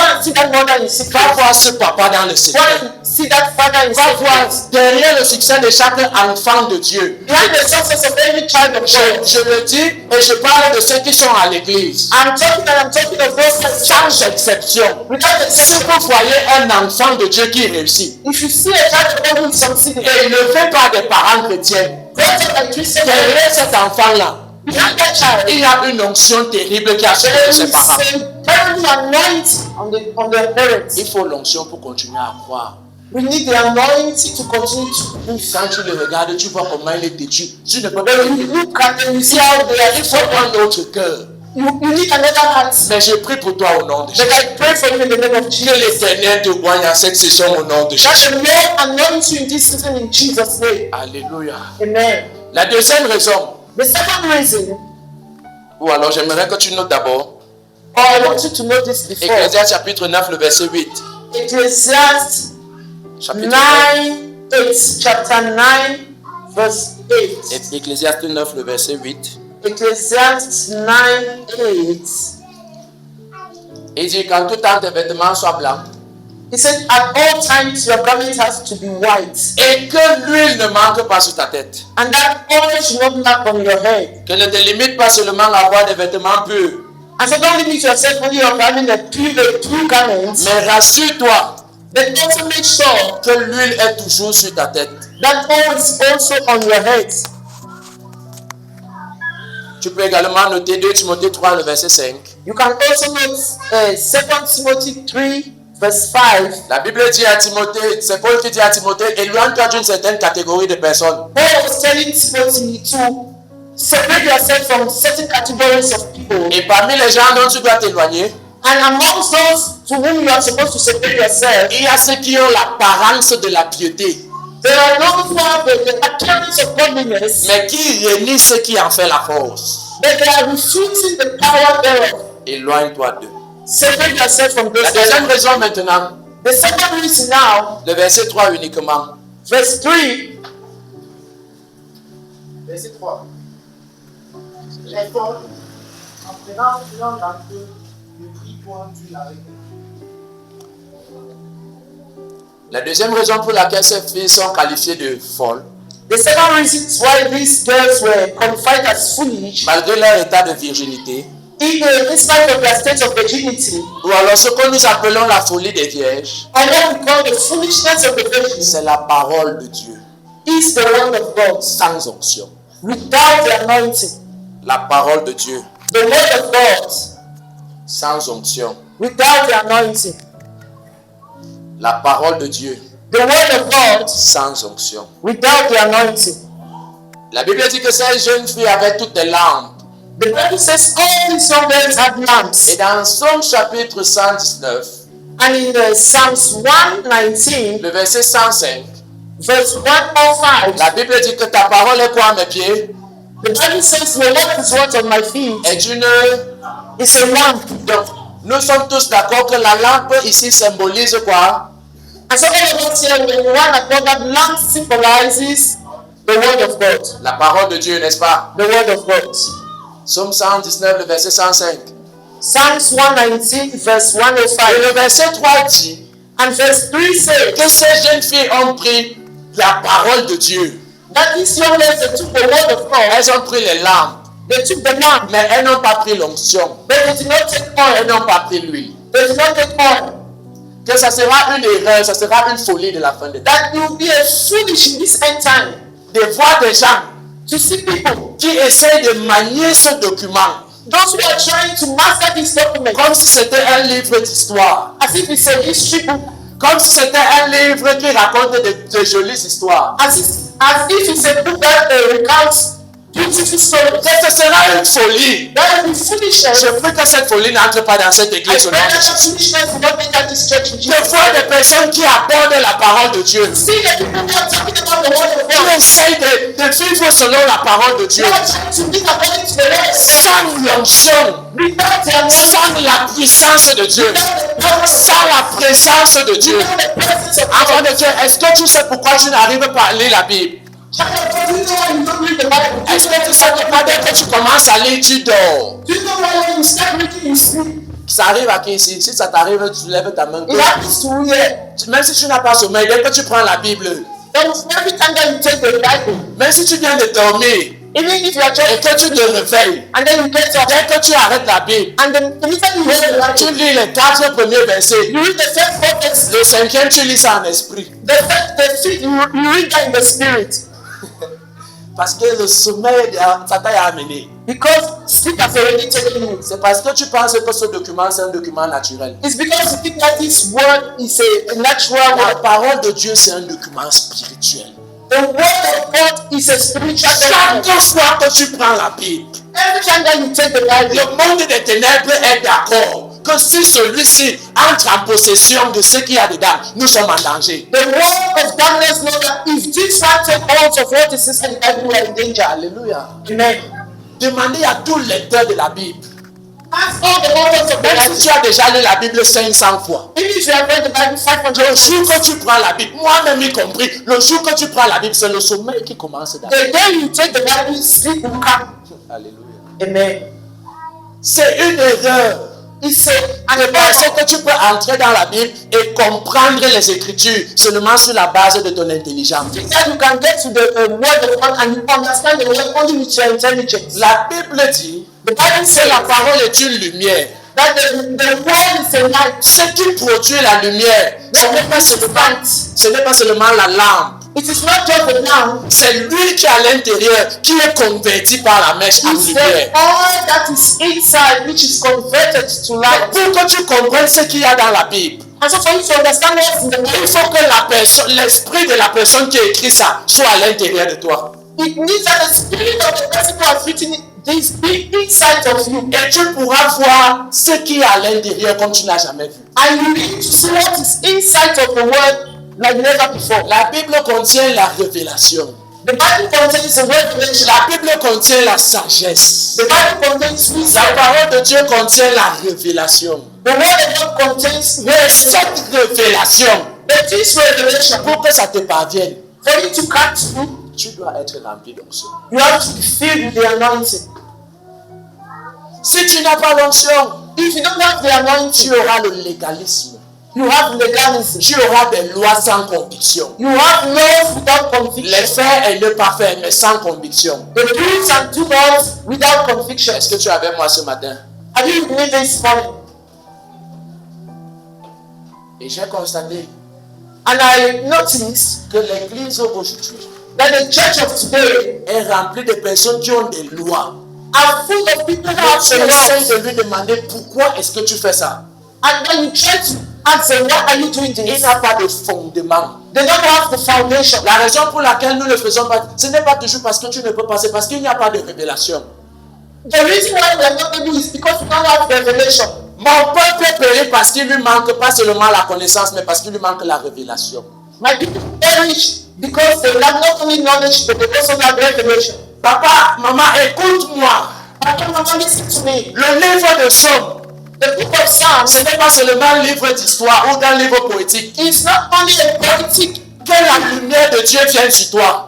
and see that mother in secret. Va voir ce papa dans le Go secret. and see that father in Va voir secret. derrière le succès de chaque enfant de Dieu. Behind the success of every child of God. Je le dis et je parle de ceux qui sont à l'église. I'm talking of those that Sans exception. without Si exception. vous voyez un enfant de Dieu qui réussit, If you see a child of God who is succeeding, et il ne fait pas des parents chrétiens, don't like Christian. derrière cet enfant-là, Behind that child, il y a une onction terrible qui a suivi there ses is parents. a terrible anointing on the parents. Il faut l'onction pour continuer à croire. We need the anointing to continue to believe. Quand tu le regardes, tu vois comment il est têtu. Tu ne peux pas When you look at them, you see how they are. Il faut un autre cœur. You need another heart. Mais je prie pour toi au nom de But Jésus. I pray for you in the name of Que Jesus. l'Éternel te voie en cette saison au nom de That Jésus. the Lord anoint you in this season in Jesus' name. Alléluia. Amen. La deuxième raison, The second reason, ou alors j'aimerais que tu notes d'abord, or I want you to know this before, Ecclésiaste chapitre 9, le verset 8. Ecclesiastes Chapitre 9:8, chapter 9, verse 8. 9. Ecclésiaste 9, le verset 8. Ecclesiastes 9:8. Il dit qu'en tout temps tes vêtements soient blancs He said, at all times your garment has to be white, et que l'huile ne manque pas sur ta tête. and that oil should not lack on your head. Que ne te limite pas seulement à avoir des vêtements purs, And so don't limit yourself only on having a pure garment, mais rassure-toi but also make sure que l'huile est toujours sur ta tête. that oil is also on your head. Tu peux également noter 2 Timothée 3, le verset 5. You can also note 2 Timothy 3, verse 5. La Bible dit à Timothée, c'est Paul qui dit à Timothée, éloigne-toi d'une certaine catégorie de personnes. Paul was telling Timothy to separate yourself from certain categories of people. Et parmi les gens dont tu dois t'éloigner, And amongst those to whom you are supposed to separate yourself, il y a ceux qui ont l'apparence de la piété, there are those who have the appearance of godliness, mais qui renient ceux qui en fait la force. but they are refusing the power thereof. Éloigne-toi d'eux. Separate yourself from La those. deuxième raison maintenant, The second reason now, le verset 3 uniquement. verse 3, Verset 3. Les folles, en prenant l'un d'entre eux, ne prient point d'une avec eux. La deuxième raison pour laquelle ces filles sont qualifiées de folles, the second reason why these girls were qualified as foolish, malgré leur état de virginité, in spite of their state of virginity, ou alors ce que nous appelons la folie des vierges, and what we call the foolishness of the virgin, c'est la parole de Dieu, is the word of God, sans onction. without the anointing. La parole de Dieu, The word of God, sans onction. without the anointing. La parole de Dieu, The word of God, sans onction. without the anointing. La Bible dit que ces jeunes filles avaient toutes des lampes. The Bible says all these young girls had lamps. Et dans Somme chapitre 119, And in Psalms 119, le verset 105, verse 105, la Bible dit que ta parole est quoi à mes pieds? the Bible says, your word is what on my feet. Est une... It's a lamp. Donc, nous sommes tous d'accord que la lampe ici symbolise quoi? And so all of us here, when we want to that lamp symbolizes the word of God. La parole de Dieu, n'est-ce pas? The word of God. Somme 119, le verset 105. Psalms 119, verse Et 105. le verset 3 dit And verse 3 says que ces jeunes filles ont pris la parole de Dieu. that these young ladies, they took the word of God. Elles ont pris les lampes, They took the lamp, mais elles n'ont pas pris l'onction. but they did not take Elles oil. n'ont pas pris l'huile. They did not take oil. Que ça sera une erreur, ça sera une folie de la fin des temps. That you will be a foolish in this end time De voir des gens to see people, qui essayent de manier ce document those who are trying to master this document, comme si c'était un livre d'histoire. as if it's a history book, Comme si c'était un livre qui raconte de jolies histoires. as if it's a book that recounts beautiful stories. Que ce sera une folie. That will be foolishness. Je prie que cette folie n'entre pas dans cette I église au nom pray de that Jésus. foolishness will not enter this church in De Jesus' voir name. des personnes qui abordent la parole de Dieu. See the people who are talking about the word of Tu God. essayes de vivre selon la parole de Dieu. You are trying to live according to the word. Sans l'onction, Without the anointing, sans la puissance de Dieu, without the power, sans la présence de Dieu. without the presence of Enfant God. de Dieu, est-ce que tu sais pourquoi tu n'arrives pas à lire la Bible? Child of God, do you know why you don't read the Bible? Est-ce que tu sais pourquoi dès que tu commences à lire, tu dors? Do you know why when you start reading, you sleep? Ça arrive à qui ici? Si ça t'arrive, tu lèves ta main. It happens to you here. Même si tu n'as pas sommeil, dès que tu prends la Bible, Then every time that you take the Bible, même si tu viens de dormir even if you are et just, que tu te réveilles, and then you get up, dès que tu arrêtes la Bible, and then immediately you read the tu Bible, lis les 4 premiers versets. you read the first 4 verses, Le 5e, tu lis ça en esprit. the fifth, you read that in the spirit. Parce que le sommeil, ça t'a amené. Because sleep has already taken you. C'est parce que tu penses que ce document, c'est un document naturel. It's because you think that this word is a natural La word. parole de Dieu, c'est un document spirituel. The word of God is a spiritual document. Chaque fois que tu prends la Bible, Every time that you take the Bible, le monde des ténèbres est d'accord que si celui-ci entre en possession de ce qu'il y a dedans, nous sommes en danger. the world of darkness knows that if this one take hold of what is inside the Bible, we are in danger. Alléluia. Amen. Demandez à tout lecteur de la Bible. Ask all the authors of the Même si Bible. tu as déjà lu la Bible 500 fois. Even if you have read the Bible 500 Le jour times, que tu prends la Bible, moi-même y compris, le jour que tu prends la Bible, c'est le sommeil qui commence d'abord. the day you take the Bible, sleep will come. Alléluia. Amen. C'est une erreur. It's a De penser que tu peux entrer dans la Bible et comprendre les Écritures seulement sur la base de ton intelligence. that you can get to the word of God and you understand the word only with your intelligence. La Bible dit The Bible que says la parole est une lumière. that the word is a light. Ce qui produit la lumière, ce n'est pas seulement la lampe. It is not just the lamp. C'est lui qui est à l'intérieur, qui est converti par la mèche en It's the lumière. oil that is inside which is converted to light. Pour que tu comprennes ce qu'il y a dans la Bible, And so for you to understand what's in the il Bible, faut que la personne, l'esprit de la personne qui a écrit ça soit à l'intérieur de toi. it needs that the spirit of the person who has written it, this be inside of you. Et tu pourras voir ce qui est à l'intérieur comme tu n'as jamais vu. And you need to see what is inside of the word like never before. La Bible contient la révélation. The Bible contains a revelation. La Bible contient la sagesse. The Bible contains wisdom. La parole de Dieu contient la révélation. The word of God contains Et cette révélation, But this revelation, pour que ça te parvienne, for you to cut through, tu dois être rempli d'onction. you have to be filled with the anointing. Si tu n'as pas l'onction, If you don't have the tu anointing, auras le légalisme. you have legalism. Tu auras des lois sans conviction. You have laws without Les conviction. faire et ne pas faire, mais sans conviction. The do's and do nots without conviction. Est-ce que tu es avec moi ce matin? Have you believed this morning? Et j'ai constaté And I noticed que l'église aujourd'hui that the church of today est remplie de personnes qui ont des lois. are full of people who Mais have tu the essaies laws. de lui demander pourquoi est-ce que tu fais ça. And when you try to ask them, why are you doing Il this? n'a pas de fondement. They don't have the foundation. La raison pour laquelle nous ne le faisons pas, ce n'est pas toujours parce que tu ne peux pas, c'est parce qu'il n'y a pas de révélation. The reason why we are not able is because we don't have revelation. Mon peuple périt parce qu'il lui manque pas seulement la connaissance, mais parce qu'il lui manque la révélation. My people perish because they have not only knowledge but they also have revelation. Papa, maman, écoute-moi. Papa, mama, listen to me. Le livre de Somme, The book of Psalms ce n'est pas seulement un livre d'histoire ou un livre poétique. is not only a poetic, Que la lumière de Dieu vienne sur toi.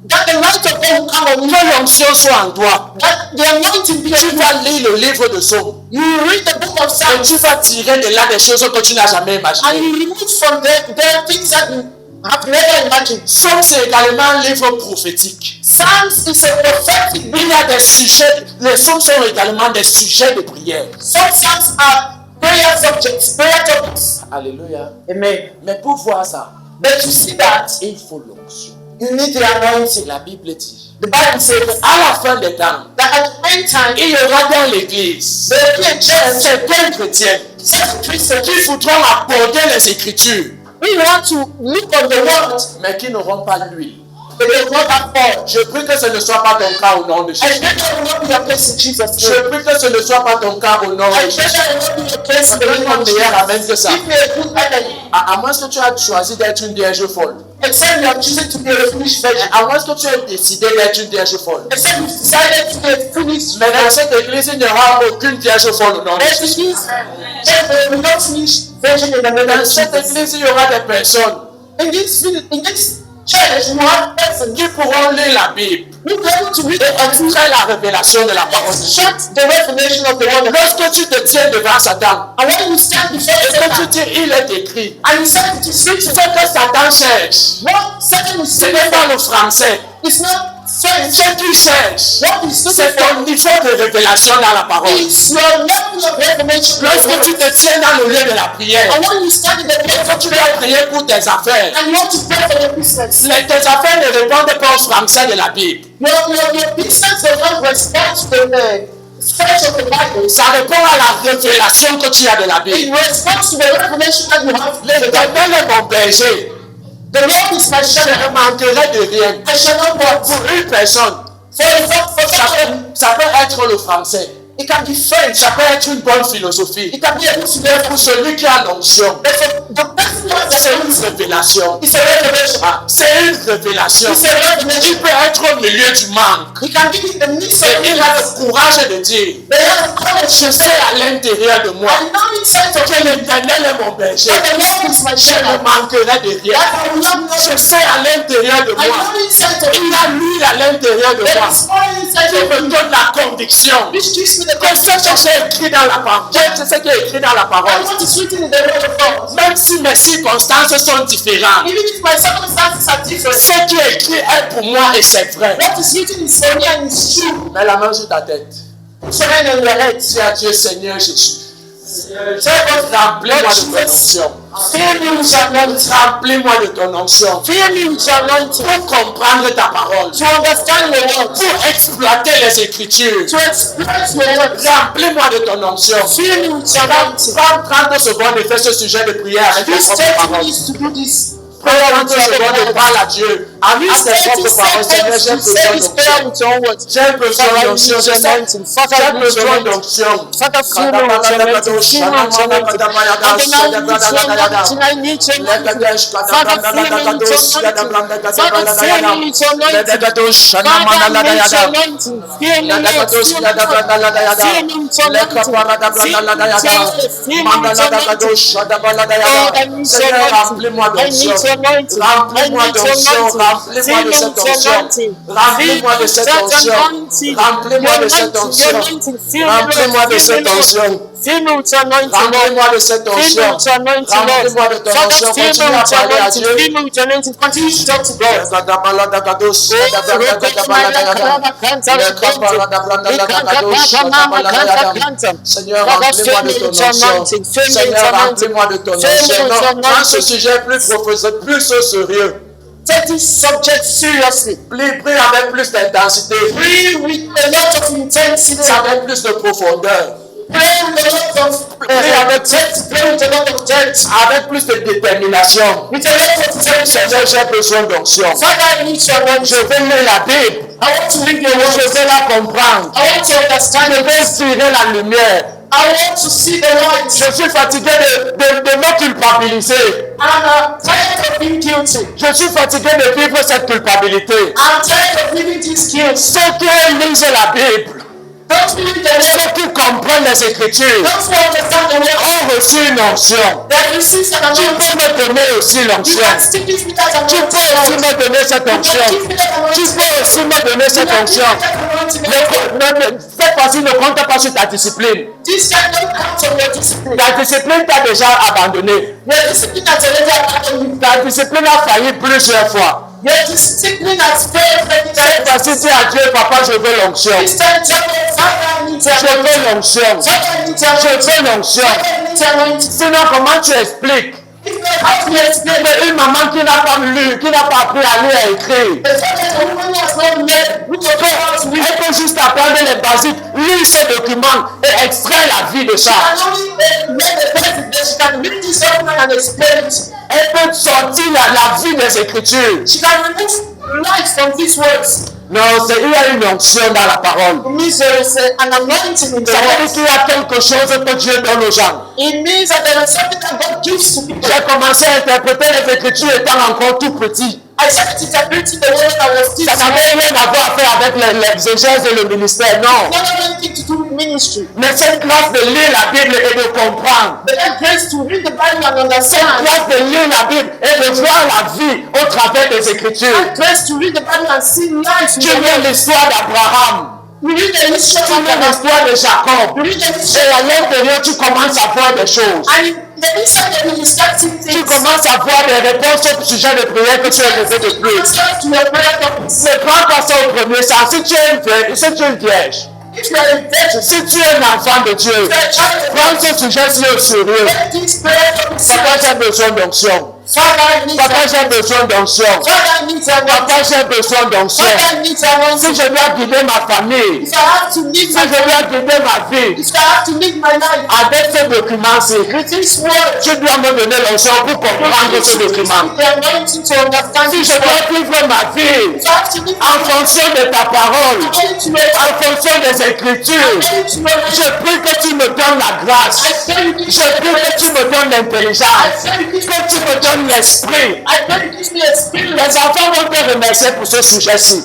that the light of God will come on you, Que l'onction soit en toi. that the anointing be Tu on you. vas lire le livre de Somme. You read the book of Et Psalms tu vas tirer de là des choses que tu n'as jamais and imaginées. you remove from there things that you have never imagined. Somme, c'est également un livre prophétique. Psalms is a prophetic book. Il y a des sujets, les psaumes sont également des sujets de prière. Some Psalms are prayer subjects, prayer topics. Alléluia. Amen. Mais pour voir ça, But to see that, il faut l'onction. you need the anointing. La Bible dit, The Bible says à la fin des temps, that at the end time, il y aura dans l'église there will be a church, certains chrétiens certain Christians, qui voudront aborder les Écritures, we want to look on the word, mais qui n'auront pas l'huile. but they will not have oil. Je prie que ce ne soit pas ton cas au nom de I Jésus. pray that will not be your case in Jesus' Je name. prie que ce ne soit pas ton cas au nom I de pray Jésus. that will not be your case in the name Donne-moi of meilleur Jesus. amen que ça. Give me a good enemy. À moins que tu aies choisi d'être une vierge folle. Except you have chosen to be a foolish virgin. À moins que tu aies décidé d'être une vierge folle. Except you've decided to be a foolish Mais dans cette église, il n'y aura aucune vierge folle au nom de There Jésus. will be no foolish virgin in the name Dans of cette Jesus. église, il y aura des personnes In this church, you have persons qui pourront lire la Bible who be able to read et extraire la révélation de la parole de Dieu. extract the revelation of the word of God. Lorsque tu te tiens devant Satan And when you stand before et que tu Satan dis, il est écrit, and you say it is ce written, que Satan cherche, what Satan is ce saying n'est pas le français. is not French. Ce qu'il cherche, What is c'est looking ton niveau de révélation dans la parole. is your level of revelation. Lorsque tu te tiens dans le lieu de la prière, And when you stand in the place quand of tu prayer dois prier pour tes affaires, and you want to pray for your business, tes affaires ne répondent pas au français de la Bible. your business does not respond to the French of the Bible. Ça répond à la révélation que tu as de la It Bible. responds to the revelation that you have. L'Éternel est mon berger. The Lord is my Je shepherd. ne manquerai de rien. I shall not want. Pour une personne, For someone, ça peut être le français. it can be French. Ça peut être une bonne philosophie. It can be a good Mais pour celui qui a l'onction, But for the person who has c'est the une révélation. it's a revelation. Ah, c'est une révélation. It's a revelation. Il peut être au milieu du manque. He can be in the midst Et of il a le courage de dire, They have the courage je to sais say, à l'intérieur de moi I know inside of que l'Éternel est mon berger. that the Lord is my Je ne shepherd. manquerai de rien. That I will not Je know. sais à l'intérieur de I moi. know inside of Il a l'huile à l'intérieur de There moi is more inside qui of me me. donne la conviction Which gives me the que ce que j'ai écrit dans la parole, c'est ce qui est écrit dans la And parole. what is written in the word of God. Même si mes circonstances sont différentes, Even if my circumstances are different, ce qui est écrit est pour moi et c'est vrai. what is written is for me and is true. Mets la main sur ta tête. Surrender on your head. Dis à Dieu, Seigneur Jésus, Tell God, remplis-moi de ton onction. fill me with your anointing. Remplis-moi de ton onction. Fill me with your anointing. Pour comprendre ta parole. To understand your word. Pour exploiter les Écritures. To express your word. Remplis-moi de ton onction. Fill me with your anointing. Prends 30 secondes et fais ce sujet de prière avec tes This propres 30 paroles. minutes to do this. Prends 30 secondes et parle à Dieu. Avec tes propres paroles. Seigneur, j'ai besoin d'onction. J'ai besoin d'onction. J'ai besoin d'onction. Father, fill me with your anointing. Fill me with your anointing. I need your anointing. Father, fill me with your anointing. Father, fill me with your anointing. Father, need your anointing. Fill me with your anointing. Fill me with your anointing. God, I need your anointing. I need your anointing. I need your anointing. Fill me with your anointing. Remplis-moi de cette onction. Remplis-moi de cette onction. Remplis-moi de cette onction. Fill me with your anointing, Lord. Remplis-moi de cette Fill me onction. with your anointing, Lord. Remplis-moi de ton onction. Father, fill me Continue à with your parler à anointing. Dieu. Fill me with your anointing. Continue to talk to God. Seigneur, remplis-moi de ton onction. Seigneur, remplis-moi de ton onction. Non, prends ce sujet plus sérieux. Take this subject seriously. Prie avec plus d'intensité. Pray with a lot of intensity. Avec plus de profondeur. Pray with a lot of depth. Pray with a lot of depth. Avec plus de détermination. With a lot of Seigneur, determination. j'ai besoin d'onction. Father, I need your anointing. Je vais lire la Bible. I want to read your Je word. vais la comprendre. I want to understand Je it. vais tirer la lumière. I want to see the light. Je suis fatigué de me culpabiliser. I'm tired of being guilty. Je suis fatigué de vivre cette culpabilité. I'm tired of living this guilt. Ceux qui lisent la Bible, Don't believe the word. ceux qui comprennent les Écritures, Don't understand the word. ont reçu une onction. They receive an Tu anointing. peux me donner aussi You l'onction. can still give me that Tu peux aussi anointing. me donner cette You onction. can give me that Tu anointing. peux aussi me donner You cette can give me onction. that anointing. Cette fois-ci, ne compte pas sur ta discipline. This time don't count on your discipline. Ta discipline t'a déjà abandonné. Your discipline has already abandoned you. Ta discipline a failli plusieurs fois. Your discipline has failed many Cette times. fois-ci, dis à Dieu, papa, je veux l'onction. This time tell me, Father, I need your Je anointing. veux l'onction. Father, I need your Je anointing. veux l'onction. Father, I need your anointing. Sinon, comment tu expliques If not, how do you explain que une maman qui n'a pas lu, qui n'a pas appris à lire et écrire, the fact that a woman who has not read, who does not how to read, elle peut juste apprendre les basiques, lire ces documents et extraire la vie de ça. can only read the basic, that she can read this document and explain it. Elle peut sortir la vie des Écritures. She can remove life from these words. Non, il y a une onction dans la parole. It means there is an anointing in the Ça veut dire words. qu'il y a quelque chose que Dieu donne aux gens. It means that there is something that God gives to people. J'ai commencé à interpréter les Écritures étant encore tout petit. I started interpreting the word that was still Ça n'avait rien à voir à faire avec l'exégèse et le ministère, non. not having anything to do with ministry. Mais cette grâce de lire la Bible et de comprendre. But that grace to read the Bible and Cette understand. grâce de lire la Bible et de voir la vie au travers des Écritures. That grace to read the Bible and see life in Tu the lis world. l'histoire d'Abraham. We read the history Tu of lis Abraham. l'histoire de Jacob. We read the Et history. à l'intérieur, tu commences à voir des choses. And in the inside of you, you start seeing Tu things. commences à voir des réponses au sujet de prière que tu as levé depuis. Answers to your prayer topics. Mais prends pas ça au premier sens. Si tu es une vierge, If you are a virgin, si tu es un enfant de Dieu, if you are a child of God, prends ce sujet-ci au sérieux. let these prayer topics Papa, j'ai besoin d'onction. Father needs Papa, j'ai besoin d'onction. Father needs a Papa, j'ai besoin d'onction. Father needs a Si je dois guider ma famille, If I have to live si my je dois guider ma vie, if I have to live my life avec ce document-ci, with this word, tu dois me donner l'onction pour comprendre ce document. the anointing to understand Si this je word. dois vivre ma vie If I have to live en fonction de ta parole, according to your en fonction des Écritures, according to your je prie que tu me donnes la grâce. I pray you give Je prie que tu me donnes l'intelligence, I pray you give que tu me donnes l'esprit. I pray you give me a spirit. Les enfants vont te remercier pour ce sujet-ci.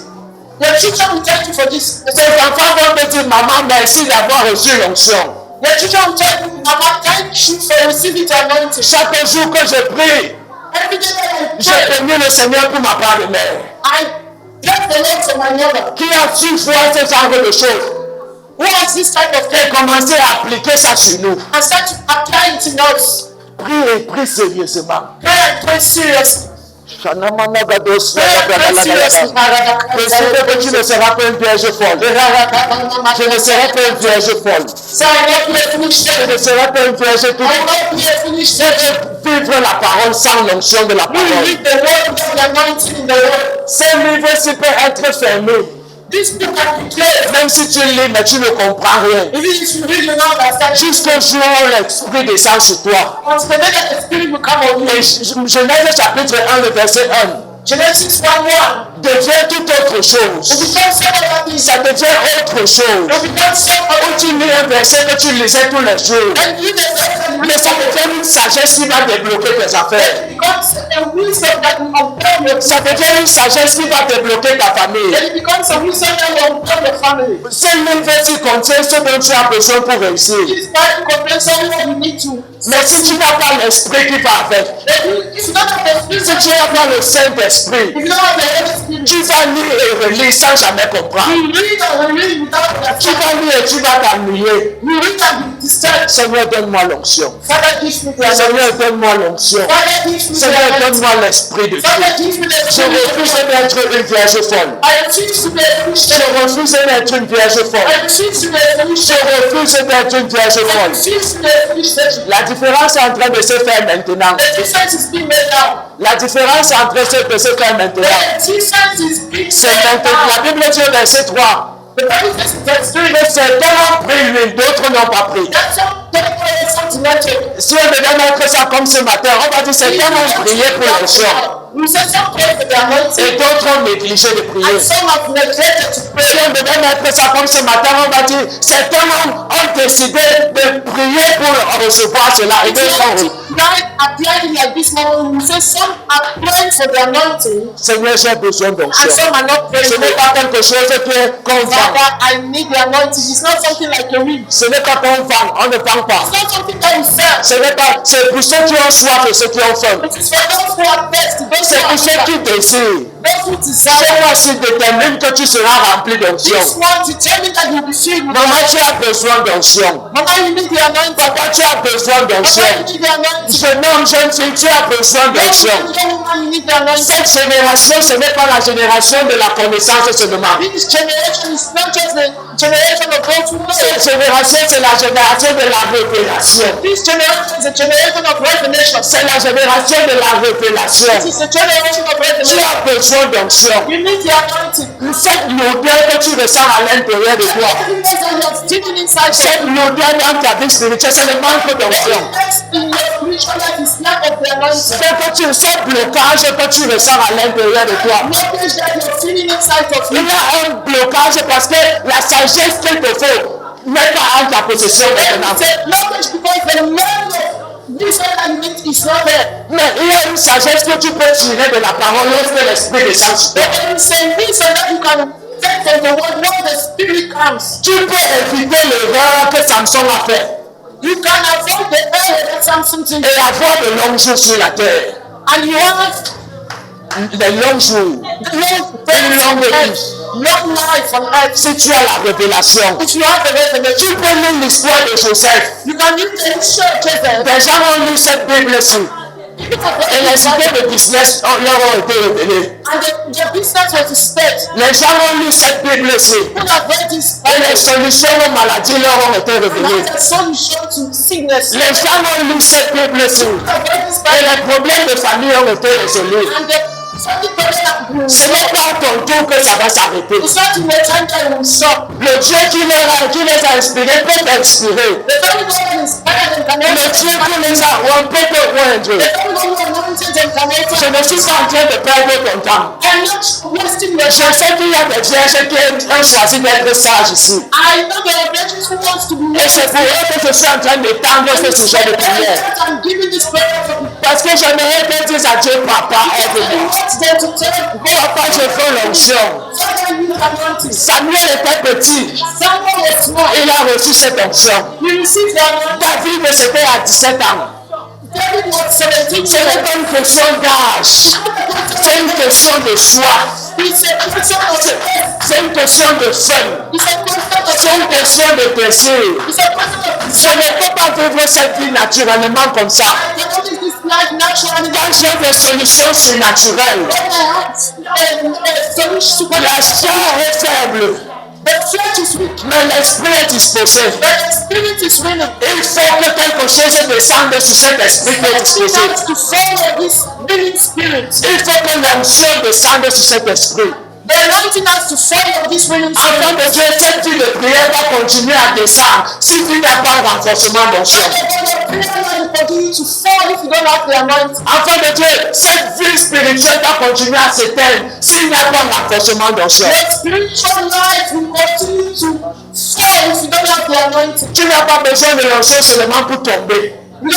Your children will thank you for this. Tes enfants vont te dire, maman, merci d'avoir reçu l'onction. Your children will tell you, Mama, thank you for receiving the anointing. Chaque jour que je prie, Every day that I je pray, bénis le Seigneur pour ma part de mère. I bless the Lord for my mother. Qui a su voir ce genre de choses Who has this type of et faith commencer à appliquer ça sur nous. and start to apply it in us. Prie et prie sérieusement. Pray and pray seriously. Shanamanagadosya, Pray and pray seriously. Précise que tu ne seras pas une vierge folle. Je ne serai pas une vierge folle. So I will not be a foolish Je man. ne serai pas une vierge I toute. will not be a foolish Je man. vais vivre la parole sans l'onction de la We parole. read the word of the anointing in the word. Ce livre-ci peut être fermé. This book can be closed. Même si tu lis, mais tu ne comprends rien. Even if you read, you know understand. Jusqu'au jour où l'Esprit descend sur toi. Until the day that the Spirit will come on Et you. Genèse chapitre 1, le verset 1, Genesis 1:1. devient toute autre It chose. becomes so other things. Ça devient autre chose. It becomes so Où other tu lis un verset que tu lisais tous les jours. And you Mais ça devient une sagesse qui va débloquer tes affaires. It becomes a wisdom that will unfold your Ça devient une sagesse qui va débloquer ta famille. And it becomes a wisdom that will unfold your family. Ce livre-ci contient ce dont tu as besoin pour réussir. This Bible contains everything you need to. Mais si tu n'as pas l'esprit qui va avec, If you don't have the Spirit, si tu n'as pas le Saint-Esprit, if you don't have the Holy Spirit, tu vas lire et relire sans jamais comprendre. you read and read without Tu understanding. vas lire et tu vas t'ennuyer. You read and be disturbed. Seigneur, donne-moi l'onction. Father, give me the anointing. Seigneur, donne-moi l'onction. Father, give me the Seigneur, anointing. donne-moi l'esprit de Dieu. Father, give me the Je Spirit. refuse d'être une vierge folle. I refuse to be a foolish Je man. refuse d'être une vierge folle. I refuse to be a foolish Je man. refuse d'être une vierge I folle. refuse to be a foolish man. La différence est en train de se faire maintenant. The difference is being made now. La différence est en train de se faire maintenant. The difference is being C'est made maintenant. La now. Bible dit au verset 3 The Bible says in verse 3 que certains ont pris l'huile, d'autres n'ont pas pris. that some people are something like it. Si on devait mettre ça comme ce matin, on va dire certains ont prié pour l'onction We say some pray for the et anointing d'autres ont négligé de prier. and some have neglected to Si pray. on devait mettre ça comme ce matin, on va dire certains ont décidé de prier pour recevoir cela et If d'autres you want ont. to apply it like this moment, we say some are praying for the anointing Seigneur, j'ai besoin and d'onction. some are not praying Ce for n'est it. pas quelque chose qu'on vend. Father, I need the anointing. It's not something like a ring. Ce n'est pas qu'on vend, on ne vend pas. It's not something that we sell. Ce n'est pas, c'est pour ceux qui ont soif et ceux qui ont faim. It is for those who are thirsty, those C'est who pour are ceux hunger, qui désirent. those who Ce desire. mois-ci détermine que tu seras rempli d'onction. This one determine that you'll be filled with Maman, tu anointing. as besoin d'onction. Mama, you need the anointing. Papa, tu as besoin Papa, d'onction. you need the anointing. Jeune homme, jeune fille, tu as besoin d'onction. Young woman, you need the anointing. Cette génération, ce n'est pas la génération de la connaissance seulement. This generation is not just the generation of those who know. Cette génération, c'est la génération de la révélation. This generation is a generation of revelation. C'est la génération de la révélation. It is a generation of Tu revelation. as besoin d'onction. You need the anointing. Cette lourdeur que tu ressens à l'intérieur de toi, Everything that you are feeling inside cette lourdeur dans ta vie spirituelle, c'est le manque d'onction. in your spiritual life is lack of the anointing. C'est que tu ce blocage que tu ressens à l'intérieur de toi. Blockage that you're feeling inside of Il you. y a un blocage parce que la sagesse qu'il te faut n'est pas en ta possession maintenant. It's a blockage because the level of this element is not there. Mais il y a une sagesse que tu peux tirer de la parole lorsque l'esprit descend sur toi. There is a reason that you can take from the word when the spirit comes. Tu peux éviter l'erreur que Samson a fait You can avoid the error that Samson did. et avoir de longs jours sur la terre. And you have De longs jours. Une longue vie. long life on earth. Si tu as la révélation, If you have the revelation, tu peux lire l'histoire de Joseph. you can use the history of Joseph. Des gens ont lu cette Bible-ci. Et les idées de business leur ont été révélées. And the business was dispelled. Les gens ont lu cette Bible-ci. People have read this Et les solutions aux maladies leur ont été révélées. and the solution to sickness. Les gens ont lu cette Bible-ci. People have read this Et Bible les problèmes de famille ont été résolus. and the something problem Ce n'est pas à ton tour que ça va s'arrêter. it's not in the time that it will stop. Le Dieu qui les a inspirés peut t'inspirer. The very God is better than Le Dieu qui les a peut te oindre. the very God who anointed and connected. Je ne suis pas en train de perdre ton temps. I'm not wasting your Je time. sais qu'il y a des vierges qui ont choisi d'être sages ici. I know there are virgins who wants to be Et c'est pour eux que je suis en train d'étendre ce sujet de prière. I'm giving this prayer for you. Parce que j'aimerais te dire à Dieu, Papa, I aide-moi. want them to tell Papa, je veux l'onction. Father, you anointing. Samuel était petit. Someone was small. Il a reçu cette onction. You received the anointing. David, c'était à 17 ans. David was 17 Ce n'est years pas une question d'âge. C'est une question de choix. It's a question of faith. C'est une question de fun. It's a question of C'est une question de plaisir. It's a question of Je ne peux pas vivre cette vie naturellement comme ça. I cannot live this life naturally. Quand j'ai des solutions surnaturelles, When I have solution, la chair est faible, the flesh is weak, mais l'esprit est disposé. but the spirit is willing. Il faut que quelque chose descende sur cet esprit qui est It disposé. has to follow this willing spirit. Il faut que l'onction descende sur cet esprit. The anointing has to follow this willing Afin spirit. de Dieu, cette vie de prière va continuer à descendre si tu n'as pas un renforcement d'onction. Continue to fall if you don't have the anointing. Afin de Dieu, cette vie spirituelle va continuer à s'éteindre s'il n'y a pas un renforcement d'onction. Your spiritual life will continue to fall if you don't have the anointing. Tu n'as pas besoin de l'onction seulement pour tomber. You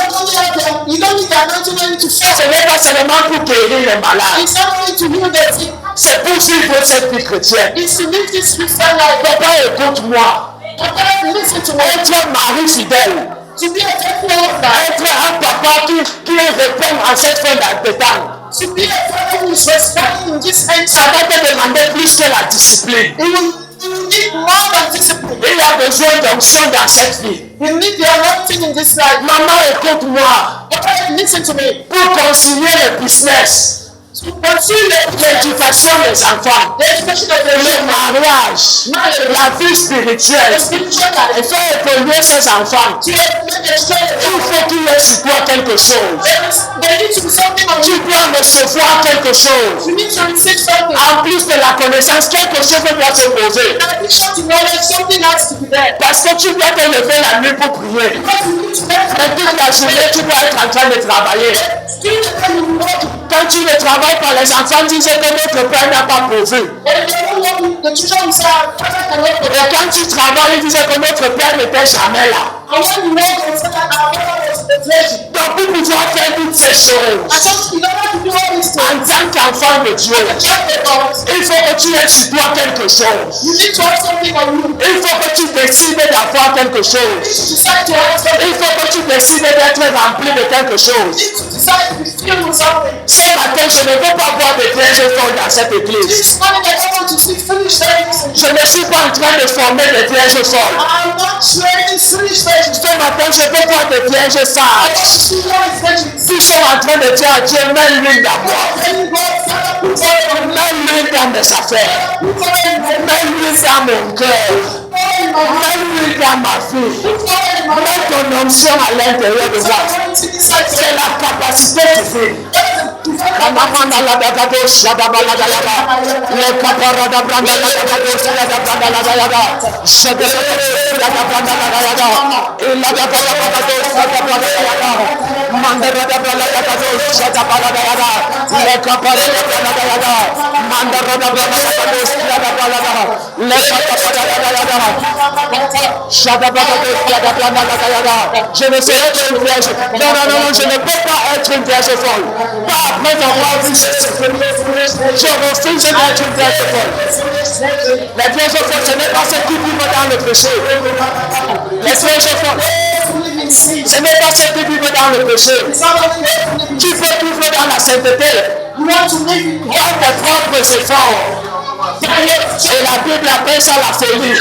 don't need the anointing only to Ce fall. n'est pas seulement pour guérir les malades. It's not only to heal the sick. C'est pour suivre cette vie chrétienne. It's to live this Christian life. Papa, écoute-moi. Papa, listen to me. Être un mari fidèle. To be a faithful husband. Être un papa qui répond à cette fin d'attente. To be a father who is responding in this end. Ça va te demander plus que la discipline. You need more than discipline. Il y a besoin d'onction dans cette vie. You need the anointing in this life. Maman, écoute-moi. Papa, listen to me. Pour concilier le business, To pursue l'éducation des enfants, the education of the le children, mariage, la vie the spirituelle, spiritual et life, faire évoluer ses enfants, to make the children. il faut qu'il y ait sur toi quelque chose. There needs to be something on Tu you. dois recevoir quelque chose. You need to receive something. En plus de la connaissance, quelque chose doit se poser. In addition to knowledge, something has to be there. Parce que tu dois te lever la nuit pour prier. Because you need to make Mais toute la journée, tu dois être en train de travailler. still the time you work. Quand tu ne travailles pas, les enfants disent que notre père n'a pas pourvu. And they don't want the children will say, Father cannot Et provide. quand tu travailles, ils disent que notre père n'était jamais là. And when you work, they say that our father was the treasure. Donc pour pouvoir faire toutes ces choses, And so in order to do all these en things, tant qu'enfant de Dieu, check the box. il faut que tu aies sur toi quelque chose. You need to have something on you. Il faut que tu décides d'avoir quelque You chose. need to decide to have something. Il faut que tu décides d'être rempli de quelque You chose. need to decide to be filled with something. Ce matin, je ne veux pas voir des vierges folles dans cette église. This morning I don't want to see foolish things. Je ne suis pas en train de former des vierges folles. I'm not training foolish things. Ce matin, je veux voir des vierges I sages want to see wise virgins. qui sont en train de dire à Dieu, mets l'huile dans moi. Telling God, Father, put oil on me. Mets l'huile dans mes affaires. Put oil in my Mets l'huile dans mon cœur. Put oil in my heart. Mets l'huile dans ma vie. Put oil in my Mets life. ton onction à l'intérieur de moi. Anointing inside C'est me. la capacité divine. That's the Kanamana la dagado shadabala dayada. Le kaparada branda la dagado shadabala la dayada. Shadabala branda la dayada. Illa dagado shadabala dayada. Mandara dagado shadabala dayada. Le kaparada branda dayada. Mandara dagado shadabala dayada. Le kaparada dayada. Shadabala branda la dayada. Je ne sais être une vierge. Non, je ne peux pas être une vierge folle. Pas après avoir vu ce que je refuse d'être une vierge folle. Les vierges folles, ce n'est pas ceux qui vivent dans le péché. Les vierges folles, ce n'est pas ceux qui vivent dans le péché. Tu peux vivre dans la sainteté. Par tes propres efforts. Et la Bible appelle ça la folie.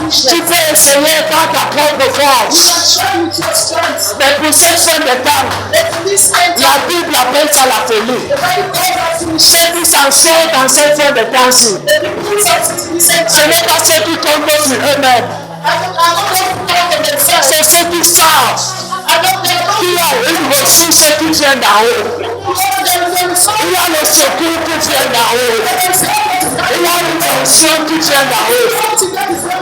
Tu peux essayer par ta propre force. Mais pour cette fin de temps, la Bible appelle ça la folie. Ceux qui s'en sortent dans cette fin de temps-ci, ce n'est pas ceux qui tombent sur eux-mêmes. C'est ceux qui savent qu'il y a une ressource qui vient d'en haut. Il y a le secours qui vient d'en haut. Il y a une onction qui vient d'en haut.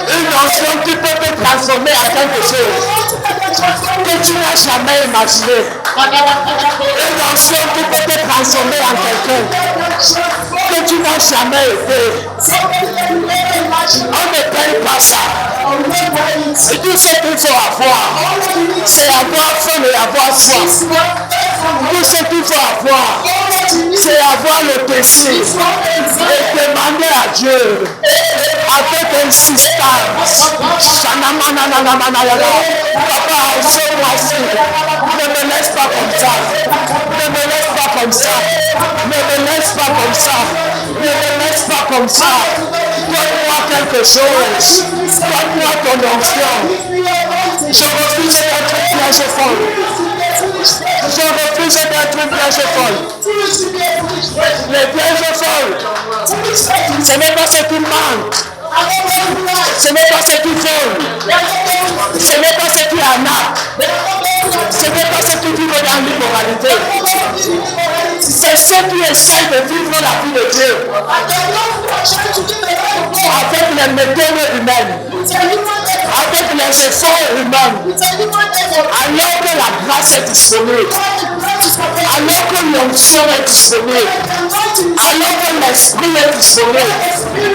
Une onction qui peut te transformer en quelque chose que tu n'as jamais imaginé. Une onction qui peut te transformer en quelqu'un que tu n'as jamais été. On ne paye pas ça. Et tout ce qu'il faut avoir, c'est avoir faim et avoir soif. Tout ce qu'il faut avoir, c'est avoir le péché et demander à Dieu avec insistance. Papa, sauve-moi-ci. Ne me laisse pas comme ça. Ne me laisse pas comme ça. Ne me laisse pas comme ça. Ne me laisse pas comme ça. Donne-moi quelque chose. Donne-moi ton onction. Je refuse d'être une vierge folle. Je refuse d'être une vierge folle. Les vierges folles, ce n'est pas ce qui manque. Ce n'est pas ce qui volent. Ce n'est pas ce qui arnaque. Ce n'est pas ce qui vivent dans l'immoralité. C'est ceux qui essayent de vivre la vie de Dieu avec les méthodes humaines, avec les efforts humains, alors que la grâce est disponible, alors que l'onction est disponible, alors que l'esprit est disponible,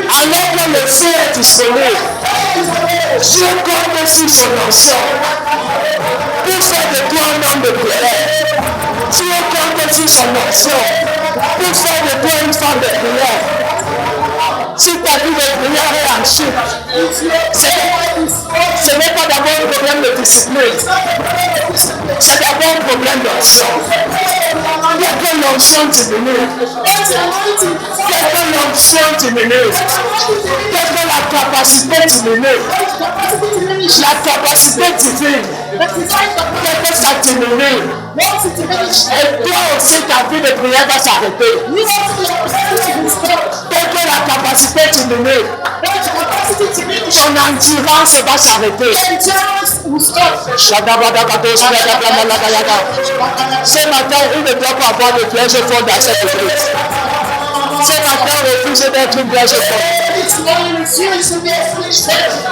alors que le feu est disponible. Dieu compte sur son onction pour faire de toi un homme de prière. Dieu compte sur son onction pour faire de toi une femme de prière. Si ta vie de prière est en chute, ce n'est pas d'abord un problème de discipline, c'est d'abord un problème d'onction. Dès que l'onction diminue, dès que l'onction diminue, dès que la capacité diminue, la capacité divine, dès que ça diminue, et toi aussi ta vie de prière va s'arrêter. Dès que la capacité diminue, ton endurance va s'arrêter. Ce matin, il ne doit pas avoir de vierge folle dans cette église. Ce matin, refuse d'être une vierge folle.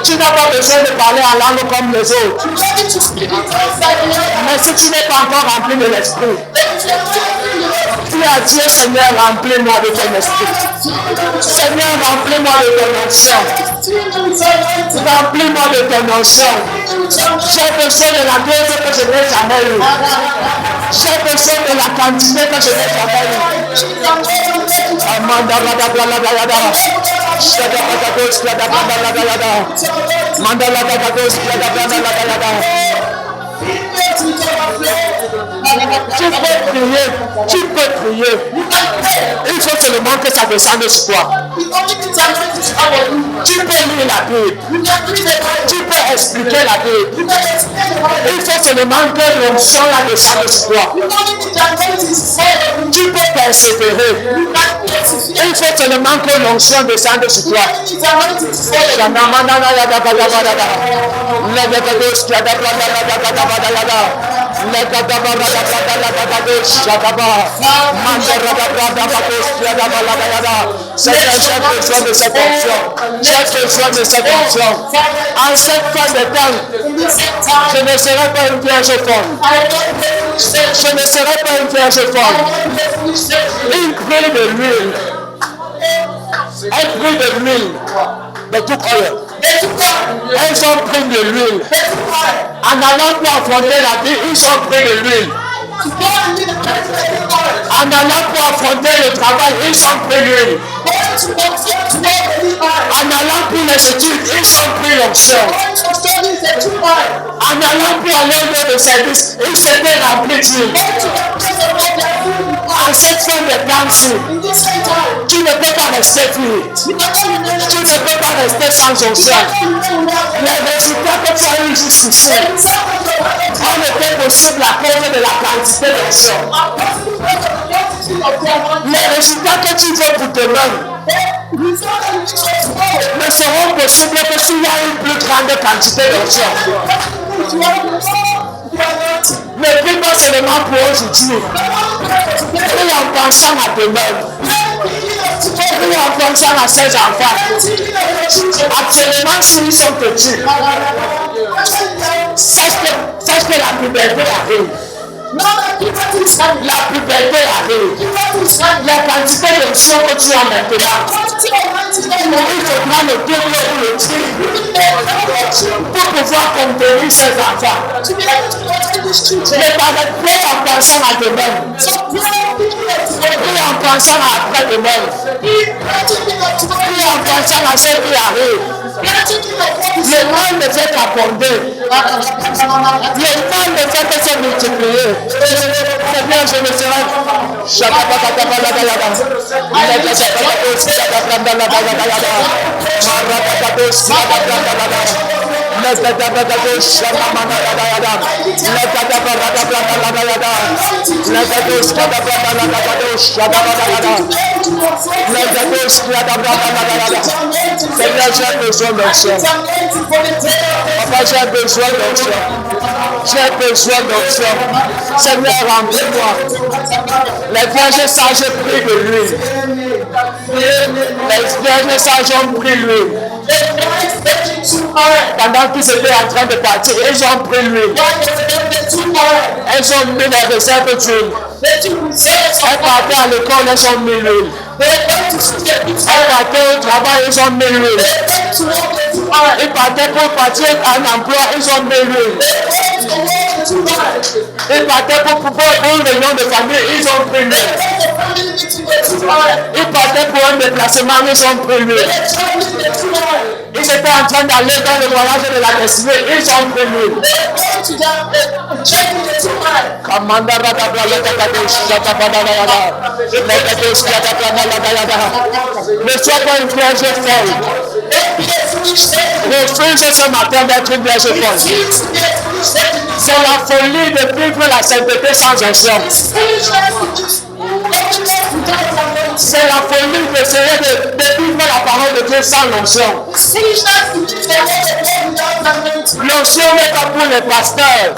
Tu n'as pas besoin de parler en langue comme les autres. Mais si tu n'es pas encore rempli de l'esprit, dis à Dieu, Seigneur, remplis-moi de ton esprit. Seigneur, remplis-moi de ton onction. Remplis-moi de ton onction. J'ai besoin de la dose que je n'ai jamais eue. J'ai besoin de la quantité que je n'ai jamais eue. Tu peux prier. Il faut seulement que ça descende sur toi. Tu peux lire la Bible. Tu peux expliquer la Bible. Il faut seulement que l'onction la descende sur toi. Tu peux persévérer. Il faut seulement que l'onction descende sur toi. Seigneur, j'ai besoin de cette fonction. J'ai besoin de cette fonction. En cette fin de temps, je ne serai pas une vierge folle. Je ne serai pas une vierge folle. Une brille de l'huile. Un brille de l'huile. De tout cœur. Ils ont pris de l'huile. En allant pour affronter la vie, ils ont pris de l'huile. En allant pour affronter le travail, ils ont pris l'huile. En allant pour les études, ils ont pris l'onction. En allant pour aller au lieu de service, ils s'étaient remplis d'huile. En cette fin de temps-ci, tu ne peux pas rester fluide. Tu ne peux pas rester sans onction. Les résultats que tu as eu jusqu'ici ont été possibles à cause de la quantité d'onction. Les résultats que tu veux pour demain ne seront possibles que s'il y a une plus grande quantité d'onction. Ne prie pas seulement pour aujourd'hui. Prie en pensant à demain. Prie en pensant à ses enfants. Actuellement, s'ils sont petits, sache que la puberté arrive. La puberté arrive. La quantité de choses que tu as maintenant, il faudra le double ou le triple pour pouvoir contenir ses enfants. Ne t'arrête pas en pensant à demain. Prie en pensant à après-demain. Prie en pensant à ce qui arrive. Le mal ne fait qu'abonder. Le mal ne fait que se multiplier. C'est bien, je me serai. Seigneur, j'ai besoin d'onction. Papa, j'ai besoin d'onction. J'ai besoin d'onction. Seigneur, remplis-moi. Les vierges sages prient de l'huile. Les vierges sages ont pris l'huile. Pendant qu'ils étaient en train de partir, ils ont pris l'huile. Elles ont mis les réserves d'huile. Elles partaient à l'école, elles ont mis l'huile. Elles partaient au travail, ils ont mis l'huile. Ils partaient pour partir en emploi, ils ont mis l'huile. Ils partaient pour une réunion de famille, ils ont pris l'huile. Ils partaient pour un déplacement, ils ont pris l'huile. Ils étaient en train d'aller dans le voyage de la destinée, ils ont pris l'huile. Ne sois pas une vierge folle. Refuse ce matin d'être une vierge folle. C'est la folie de vivre la sainteté sans onction. C'est la folie d'essayer de vivre la parole de Dieu sans l'onction. L'onction n'est pas pour les pasteurs.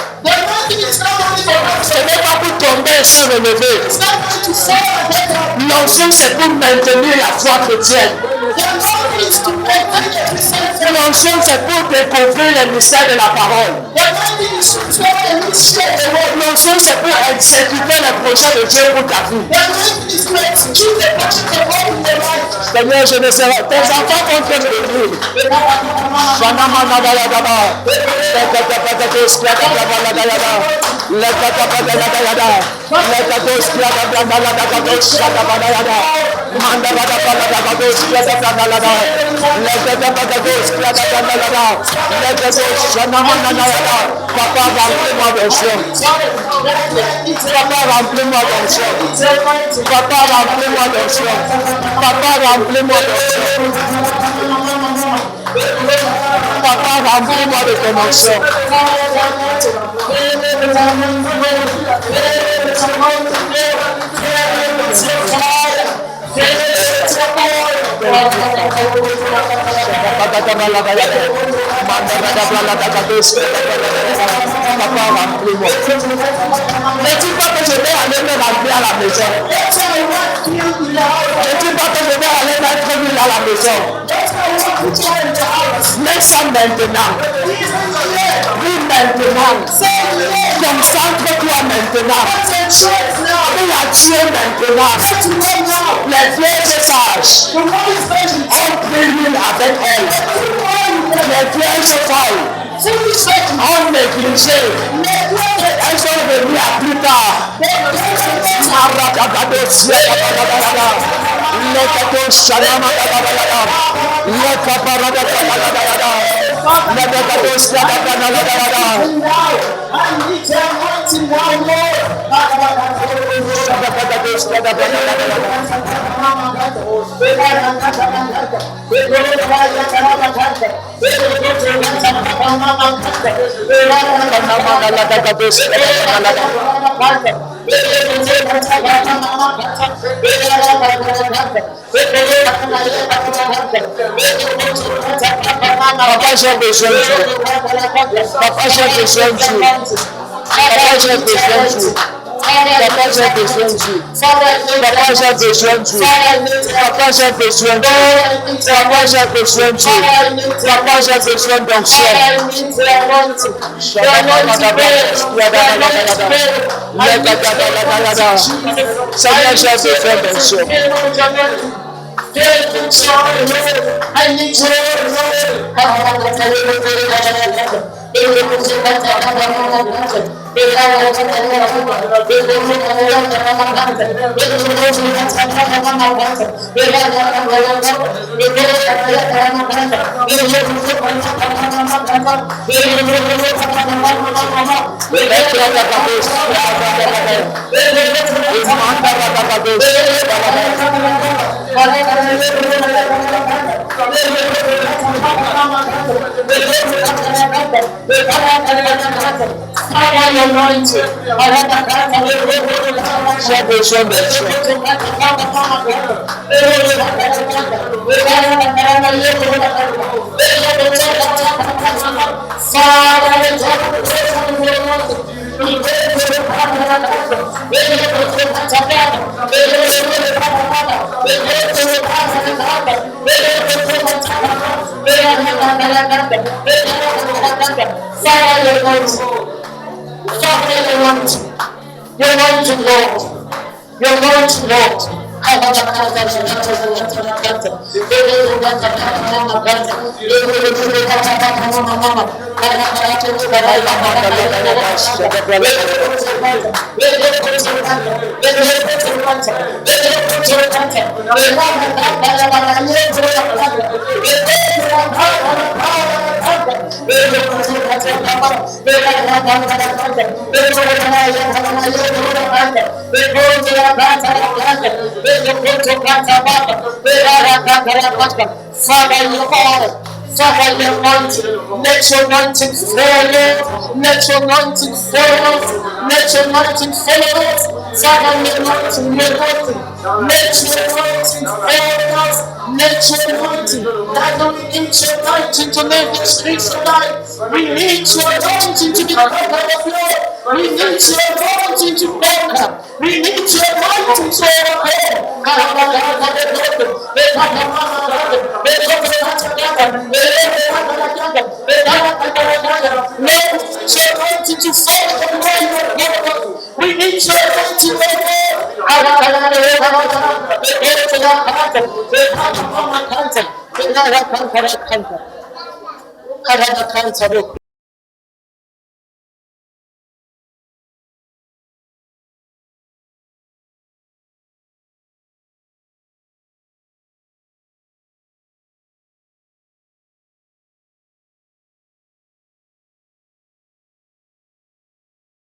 Ce n'est pas pour tomber et se relever. L'onction, c'est pour maintenir la foi chrétienne. L'onction, c'est pour découvrir les mystères de la parole. L'onction, c'est pour exécuter les projets de Dieu pour ta vie. Seigneur, je ne sais pas. Tes enfants ont fait de vous. Papa, remplis-moi d'onction. Papa, remplis-moi d'onction. Papa, remplis-moi d'onction. Papa, remplis-moi d'onction. Papa, remplis-moi de ton onction. Papa, remplis-moi. Ne dis pas que je vais aller me remplir à la maison. Ne dis pas que je vais aller mettre l'huile à la maison. Mets ça maintenant. Oui, maintenant. Concentre-toi maintenant. Prie à Dieu maintenant. Les vierges sages ont pris l'huile avec elle. Les vierges folles ont négligé. Elles sont venues à plus tard. Papa, j'ai besoin de toi. Papa, j'ai besoin de toi. Papa, j'ai besoin de toi. Papa, j'ai besoin de vous. Papa, j'ai besoin de vous. Papa, j'ai besoin de vous. Papa, j'ai besoin de vous. Papa, j'ai besoin d'onction. Seigneur, j'ai besoin d'onction. I need to You're going to Lord. You're going to Lord. Father, your anointing, let your anointing fall, let your anointing fall, let your anointing fall, Father, your anointing, let your anointing fall, let your anointing, that don't need your anointing to live the streets of life, we need your anointing to be covered of Lord, we need your anointing to conquer, we need your anointing to overcome. We need your anointing to